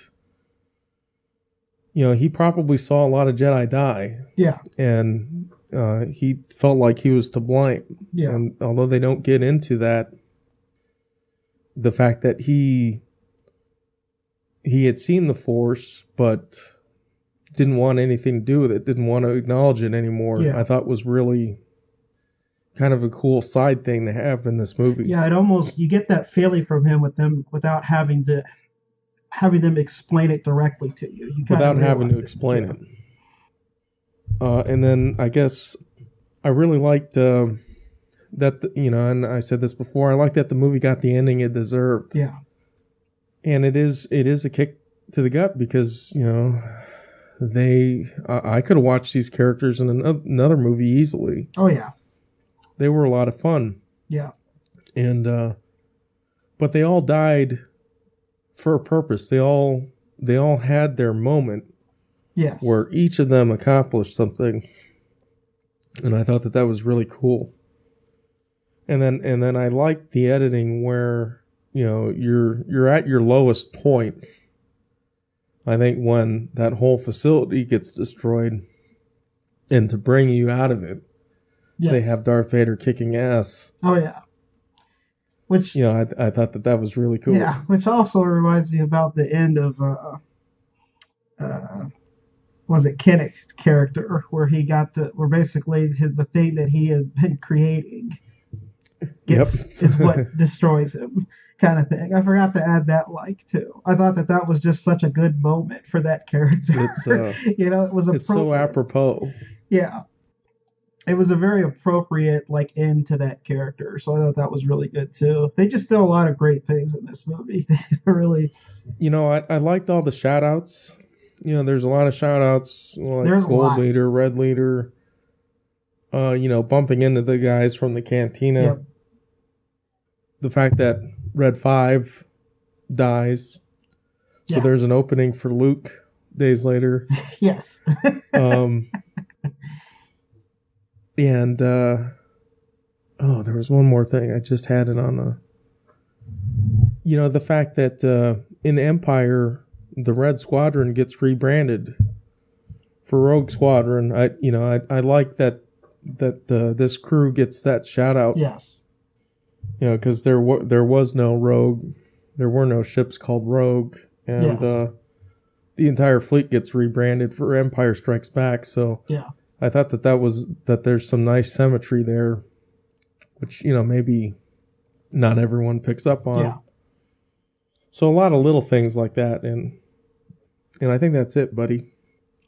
he probably saw a lot of Jedi die, Yeah. and he felt like he was to blame. Yeah. And although they don't get into that, the fact that he had seen the Force, but didn't want anything to do with it, didn't want to acknowledge it anymore, Yeah. I thought was really kind of a cool side thing to have in this movie. Yeah, it almost, you get that feeling from him with them without having them explain it directly to you. You kind Without of having to realize explain yeah. it. And then I guess I really liked that, and I said this before, I like that the movie got the ending it deserved. Yeah. And it is a kick to the gut because, I could have watched these characters in another movie easily. Oh, yeah. They were a lot of fun. Yeah. And, but they all died for a purpose. They all had their moment. Yes. Where each of them accomplished something. And I thought that was really cool. And then I liked the editing where, you're at your lowest point. I think when that whole facility gets destroyed, and to bring you out of it, yes. They have Darth Vader kicking ass. Oh yeah. Which I thought that was really cool. Yeah, which also reminds me about the end of was it Kinnick's character, where he got where basically the thing that he had been creating is what destroys him, kind of thing. I forgot to add that too. I thought that was just such a good moment for that character. It's it was it's so apropos. Yeah, it was a very appropriate end to that character. So I thought that was really good too. They just did a lot of great things in this movie. They really. I liked all the shout outs. There's a lot of shout outs, like Gold Leader, Red Leader, bumping into the guys from the cantina. Yep. The fact that Red 5 dies. So there's an opening for Luke days later. Yes. And, there was one more thing. I just had it on the fact that in Empire, the Red Squadron gets rebranded for Rogue Squadron. I like that this crew gets that shout out. Yes. Because there was no Rogue, there were no ships called Rogue, and the entire fleet gets rebranded for Empire Strikes Back. So yeah, I thought that there's some nice symmetry there, which maybe not everyone picks up on. Yeah. So a lot of little things like that, and I think that's it, buddy.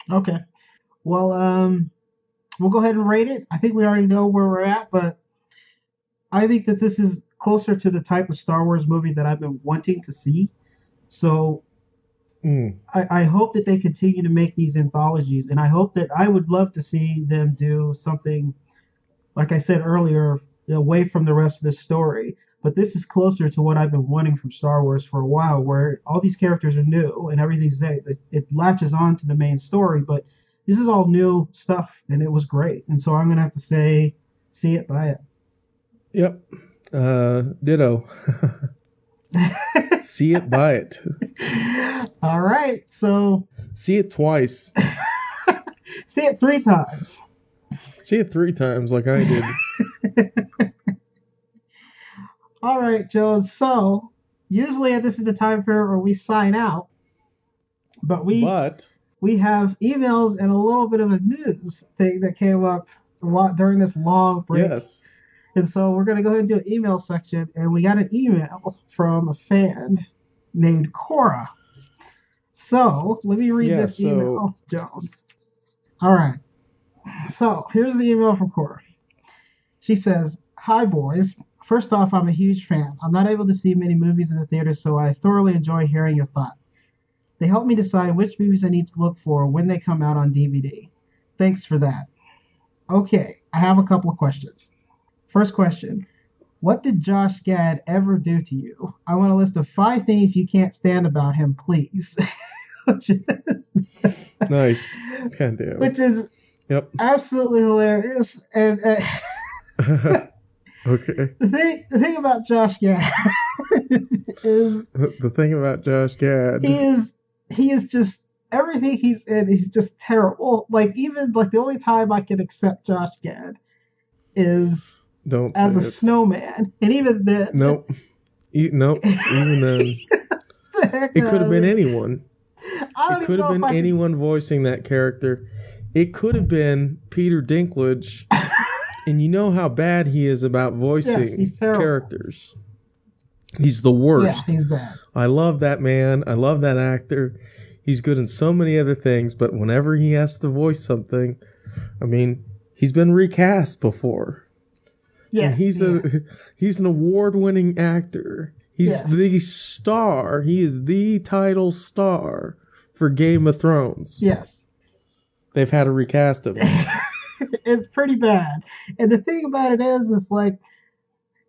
Okay. Well, we'll go ahead and rate it. I think we already know where we're at, but I think that this is closer to the type of Star Wars movie that I've been wanting to see. So I hope that they continue to make these anthologies, and I would love to see them do something, like I said earlier, away from the rest of the story. But this is closer to what I've been wanting from Star Wars for a while, where all these characters are new and everything's there. It latches on to the main story, but this is all new stuff, and it was great. And so I'm going to have to say, see it, buy it. Yep. Ditto. See it, buy it. All right. So. See it twice. See it 3 times. See it 3 times like I did. All right, Joe. So, usually this is the time period where we sign out. But we have emails and a little bit of a news thing that came up during this long break. Yes. And so we're going to go ahead and do an email section. And we got an email from a fan named Cora. So let me read this email, Jones. All right. So here's the email from Cora. She says, "Hi, boys. First off, I'm a huge fan. I'm not able to see many movies in the theater, so I thoroughly enjoy hearing your thoughts. They help me decide which movies I need to look for when they come out on DVD. Thanks for that. Okay, I have a couple of questions. First question, what did Josh Gad ever do to you? I want a list of 5 things you can't stand about him, please." which is Nice. God damn it. which is Yep. absolutely hilarious. And Okay. the thing about Josh Gad is The thing about Josh Gad. he is just everything he's in. He's just terrible. Like even like the only time I can accept Josh Gad is Don't as say a it. snowman, and even then, Nope. Nope. Even then, the heck it could out have of been it. anyone. I don't It even could have know if been I can. anyone voicing that character. It could have been Peter Dinklage. And you know how bad he is about Yes, voicing he's terrible. characters. He's the Yeah, worst. he's bad. I love that man. I love that actor. He's good in so many other things, but whenever he has to voice something, I mean, he's been recast before. And Yes, he's an award-winning actor. He's Yes. the star. He is the title star for Game of Thrones. yes. They've had to recast him. It's pretty bad. And the thing about it is like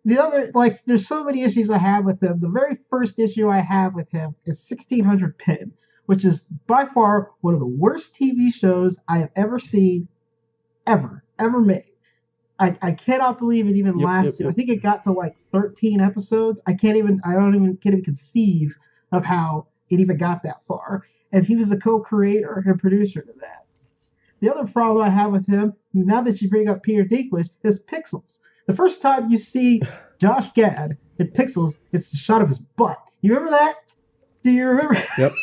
the other like there's so many issues I have with him. The very first issue I have with him is 1600 Pin, which is by far one of the worst TV shows I have ever seen, ever made. I cannot believe it even lasted. I think it got to like 13 episodes. I can't even conceive of how it even got that far. And he was the co-creator and producer to that. The other problem I have with him, now that you bring up Peter Dinklage, is Pixels. The first time you see Josh Gad in Pixels, it's a shot of his butt. You remember that? Do you remember? Yep.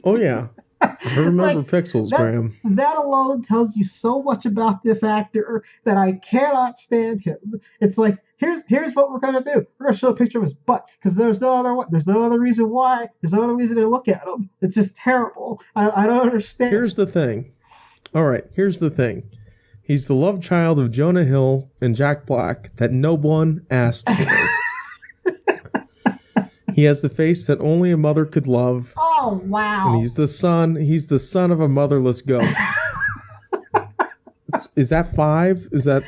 Oh, yeah. I remember Like, Pixels, Graham. That alone tells you so much about this actor that I cannot stand him. It's like, here's what we're gonna do. We're gonna show a picture of his butt because there's no other reason why. There's no other reason to look at him. It's just terrible. I don't understand. Here's the thing. All right, here's the thing. He's the love child of Jonah Hill and Jack Black that no one asked for. He has the face that only a mother could love. Oh wow! And he's the son of a motherless goat. Is that 5? Is that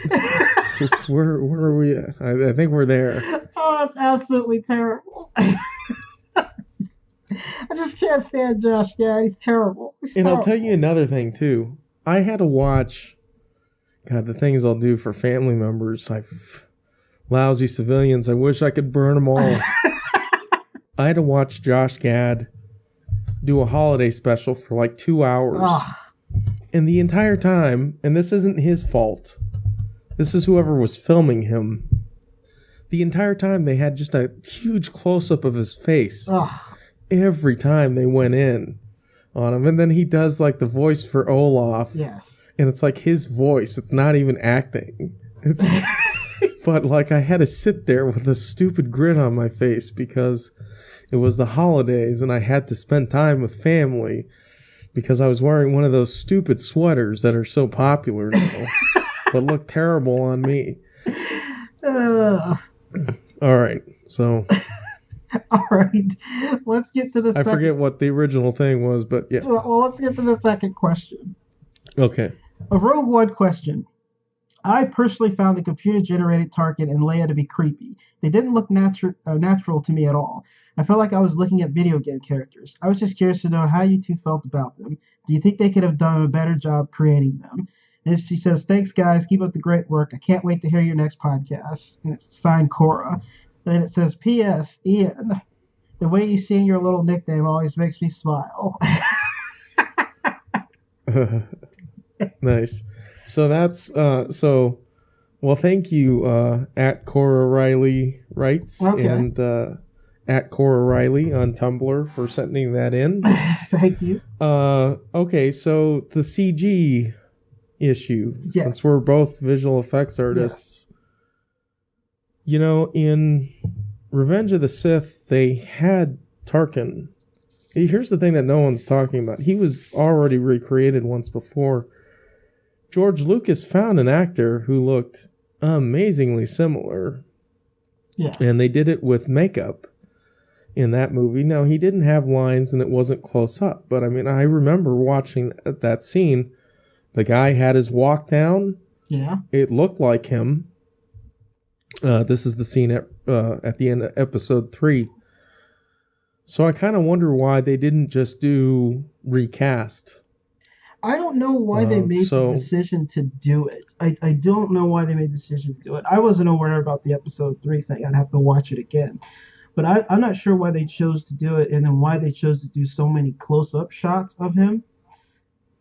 where are we at? I think we're there. Oh, that's absolutely terrible. I just can't stand Josh Gad. He's terrible. I'll tell you another thing too. I had to watch the things I'll do for family members, like lousy civilians. I wish I could burn them all. I had to watch Josh Gad do a holiday special for like 2 hours. Oh. And the entire time, and this isn't his fault, this is whoever was filming him. The entire time they had just a huge close-up of his face. Oh. Every time they went in on him. And then he does like the voice for Olaf. Yes. And it's like his voice. It's not even acting. But like I had to sit there with a stupid grin on my face because it was the holidays and I had to spend time with family because I was wearing one of those stupid sweaters that are so popular now but look terrible on me. All right. So all right, let's get to the I forget what the original thing was, but yeah. Well, let's get to the second question. Okay. A Rogue One question. I personally found the computer-generated Tarkin and Leia to be creepy. They didn't look natural to me at all. I felt like I was looking at video game characters. I was just curious to know how you two felt about them. Do you think they could have done a better job creating them? And she says, thanks, guys. Keep up the great work. I can't wait to hear your next podcast. And it's signed Cora. And then it says, P.S. Ian, the way you sing your little nickname always makes me smile. Nice. So that's well, thank you at Cora Riley Writes and at Cora Riley on Tumblr for sending that in. Thank you. Okay, so the CG issue, since we're both visual effects artists. You know, in Revenge of the Sith, they had Tarkin. Here's the thing that no one's talking about. He was already recreated once before. George Lucas found an actor who looked amazingly similar. Yeah. And they did it with makeup in that movie. Now, he didn't have lines and it wasn't close up. But, I mean, I remember watching that scene. The guy had his walk down. Yeah. It looked like him. This is the scene at the end of episode 3. So I kind of wonder why they didn't just do recast. I don't know why they made the So decision to do it. I don't know why they made the decision to do it. I wasn't aware about the episode 3 thing. I'd have to watch it again. But I'm not sure why they chose to do it and then why they chose to do so many close up shots of him.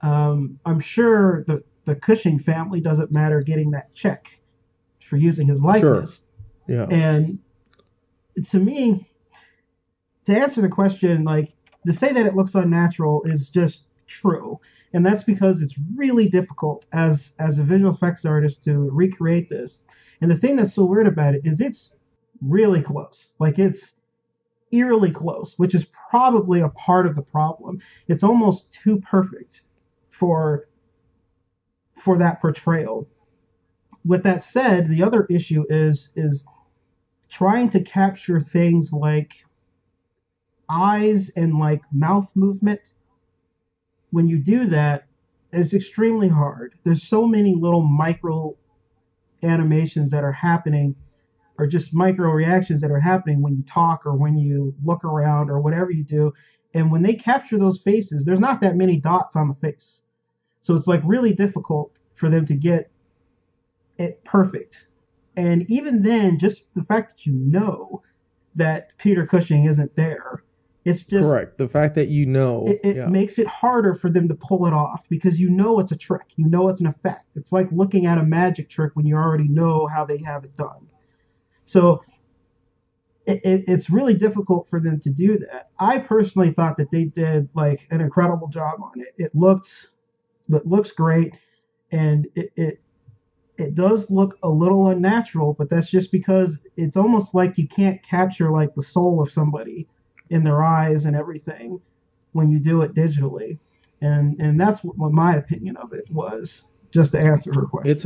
I'm sure the Cushing family doesn't matter getting that check for using his sure, likeness. yeah, And to me, to answer the question, like to say that it looks unnatural is just true. And that's because it's really difficult as a visual effects artist to recreate this. And the thing that's so weird about it is it's really close. Like it's eerily close, which is probably a part of the problem. It's almost too perfect for for that portrayal. With that said, the other issue is trying to capture things like eyes and like mouth movement. When you do that, it's extremely hard. There's so many little micro animations that are happening or just micro reactions that are happening when you talk or when you look around or whatever you do. And when they capture those faces, there's not that many dots on the face. So it's like really difficult for them to get it perfect. And even then, just the fact that you know that Peter Cushing isn't there, it's just correct. The fact that it yeah, makes it harder for them to pull it off because you know it's a trick. You know it's an effect. It's like looking at a magic trick when you already know how they have it done. So it's really difficult for them to do that. I personally thought that they did like an incredible job on it. It looks great, and it does look a little unnatural, but that's just because it's almost like you can't capture like the soul of somebody in their eyes and everything when you do it digitally. And that's what my opinion of it was, just to answer her question.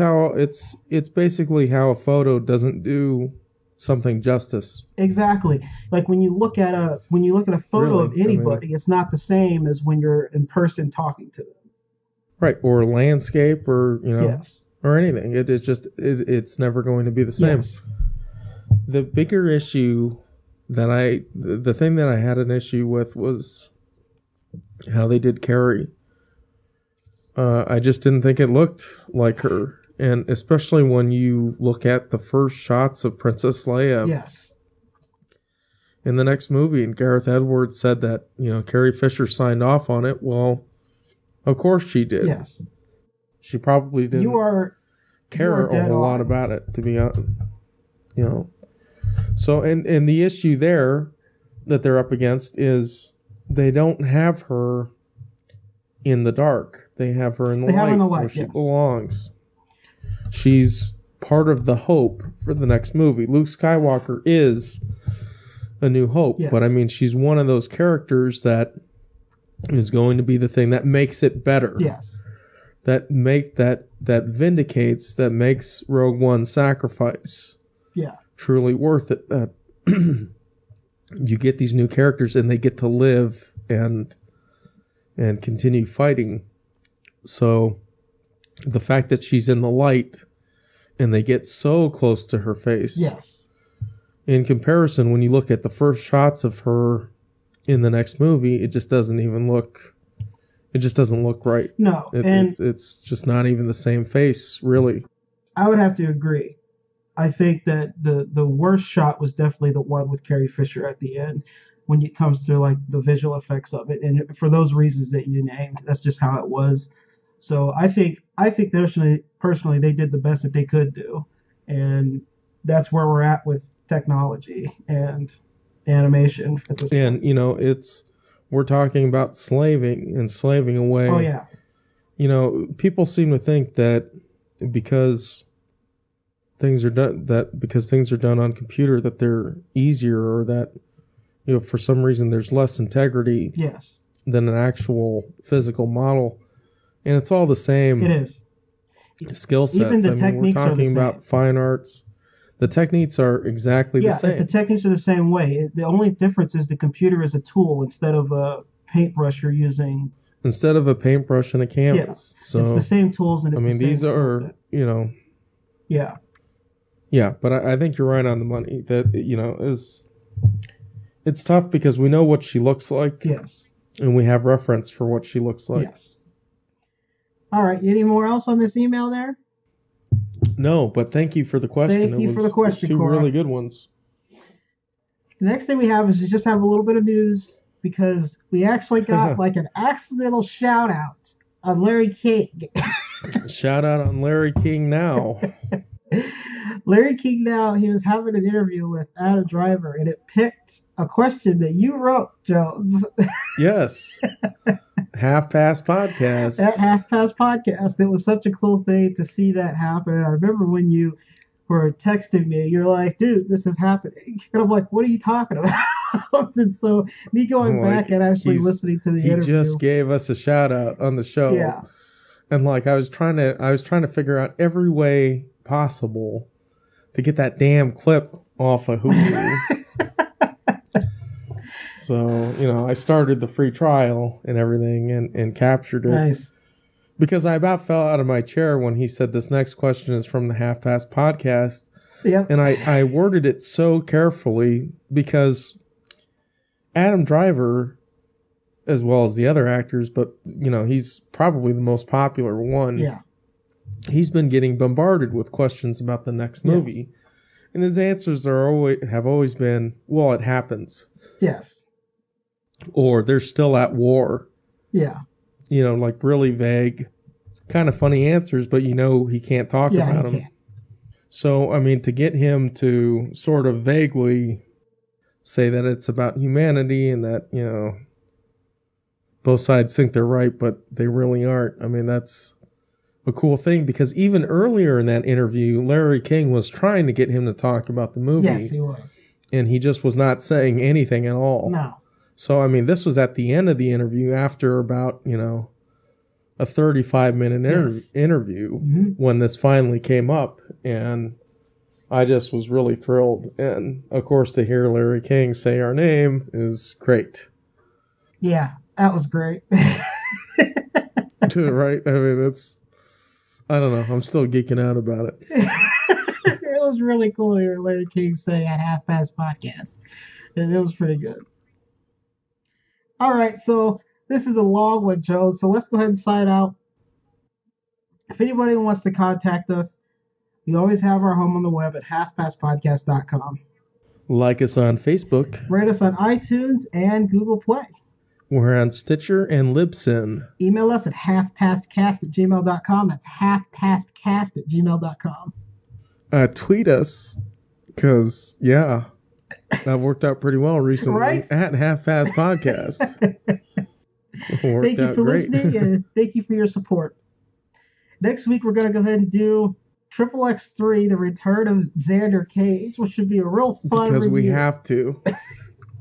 it's basically how a photo doesn't do something justice. Exactly. Like when you look at a photo Really, of I mean, anybody, it's not the same as when you're in person talking to them. right, or landscape, or Yes. or anything. It's never going to be the same. Yes. The bigger issue the thing that I had an issue with was how they did Carrie. I just didn't think it looked like her. And especially when you look at the first shots of Princess Leia Yes. in the next movie, and Gareth Edwards said that, Carrie Fisher signed off on it. Well, of course she did. Yes. She probably didn't You are care a dead whole lot on. about it, to be honest. So, and the issue there that they're up against is they don't have her in the dark. They have her in the They have her in the light, light, where she yes. belongs. She's part of the hope for the next movie. Luke Skywalker is a new hope, Yes. but I mean, she's one of those characters that is going to be the thing that makes it better. Yes. That vindicates, that makes Rogue One's sacrifice Yeah. truly worth it. That you get these new characters and they get to live and continue fighting. So the fact that she's in the light and they get so close to her face. Yes. In comparison, when you look at the first shots of her in the next movie, it just doesn't look right. No. It's just not even the same face, really. I would have to agree. I think that the worst shot was definitely the one with Carrie Fisher at the end when it comes to like the visual effects of it. And for those reasons that you named, that's just how it was. So I think personally they did the best that they could do. And that's where we're at with technology and animation at this point. And we're talking about slaving away. Oh yeah. People seem to think that because things are done on computer that they're easier, or that for some reason there's less integrity Yes. than an actual physical model, and it's all the same. It is. Skill sets. Even the techniques we're are the talking same. about fine arts. The techniques are exactly the same. The techniques are the same way. The only difference is the computer is a tool instead of a paintbrush you're using. Instead of a paintbrush and a canvas. Yeah. So it's the same tools and it's the same these are skill set. Yeah. Yeah, but I think you're right on the money. That it's tough because we know what she looks like. Yes. And we have reference for what she looks like. Yes. All right. Any more else on this email there? No, but thank you for the question. Thank you for the question, two Cora. really good ones. The next thing we have is to just have a little bit of news because we actually got like an accidental shout out on Larry King. Shout out on Larry King now. Larry King now, he was having an interview with Adam Driver, and it picked a question that you wrote, Jones. Yes. Half Past Podcast. At Half Past Podcast. It was such a cool thing to see that happen. I remember when you were texting me, you're like, dude, this is happening. And I'm like, what are you talking about? And so me going back and actually listening to the interview. He just gave us a shout out on the show. Yeah. And like I was trying to figure out every way possible to get that damn clip off of Hulu. So, I started the free trial and everything and captured it. Nice. Because I about fell out of my chair when he said this next question is from the Half Past Podcast. Yep. And I worded it so carefully because Adam Driver, as well as the other actors, but, he's probably the most popular one. Yeah. He's been getting bombarded with questions about the next movie. Yes. And his answers have always been, well, it happens. Yes. Or they're still at war. Yeah. Like really vague, kind of funny answers, but he can't talk about them. Can't. So, to get him to sort of vaguely say that it's about humanity and that, both sides think they're right, but they really aren't. That's a cool thing because even earlier in that interview, Larry King was trying to get him to talk about the movie. Yes, he was. And he just was not saying anything at all. No. So, this was at the end of the interview after about, a 35-minute interview when this finally came up. And I just was really thrilled. And, of course, to hear Larry King say our name is great. Yeah, that was great. Right? It's... I don't know. I'm still geeking out about it. It was really cool to hear Larry King say at Half Past Podcast. And it was pretty good. All right, so this is a long one, Joe. So let's go ahead and sign out. If anybody wants to contact us, we always have our home on the web at halfpastpodcast.com. Like us on Facebook. Rate us on iTunes and Google Play. We're on Stitcher and Libsyn. Email us at halfpastcast@gmail.com. That's halfpastcast@gmail.com. Tweet us, because, yeah, that worked out pretty well recently. Right? At Half Past Podcast. Thank you for listening, and thank you for your support. Next week, we're going to go ahead and do Triple X3, The Return of Xander Cage, which should be a real fun Because review. we have to.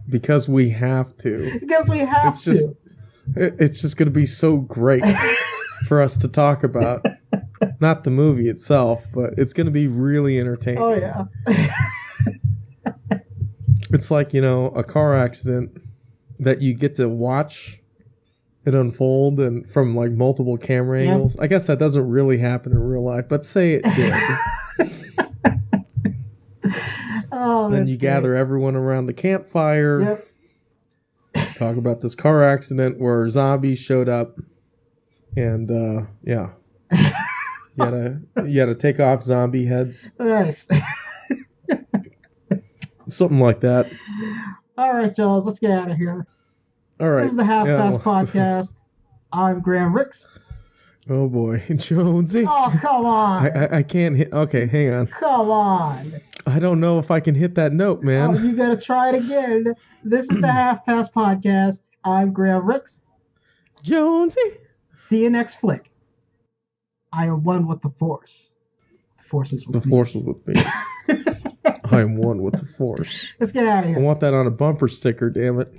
Because we have to. Because we have to. It's just going to be so great for us to talk about. Not the movie itself, but it's going to be really entertaining. Oh, yeah. It's like, a car accident that you get to watch it unfold and from like multiple camera angles. I guess that doesn't really happen in real life, but say it did. Then you gather everyone around the campfire. Yep. Talk about this car accident where zombies showed up. And, yeah. You gotta take off zombie heads. Nice. Something like that. All right, Charles, let's get out of here. All right. This is the Half Past Podcast. I'm Graham Ricks. Oh, boy. Jonesy. Oh, come on. I can't hit... Okay, hang on. Come on. I don't know if I can hit that note, man. Oh, you got to try it again. This is the Half Past Podcast. I'm Graham Ricks. Jonesy. See you next flick. I am one with the Force. The Force is with me. The Force is with me. I am one with the Force. Let's get out of here. I want that on a bumper sticker, damn it.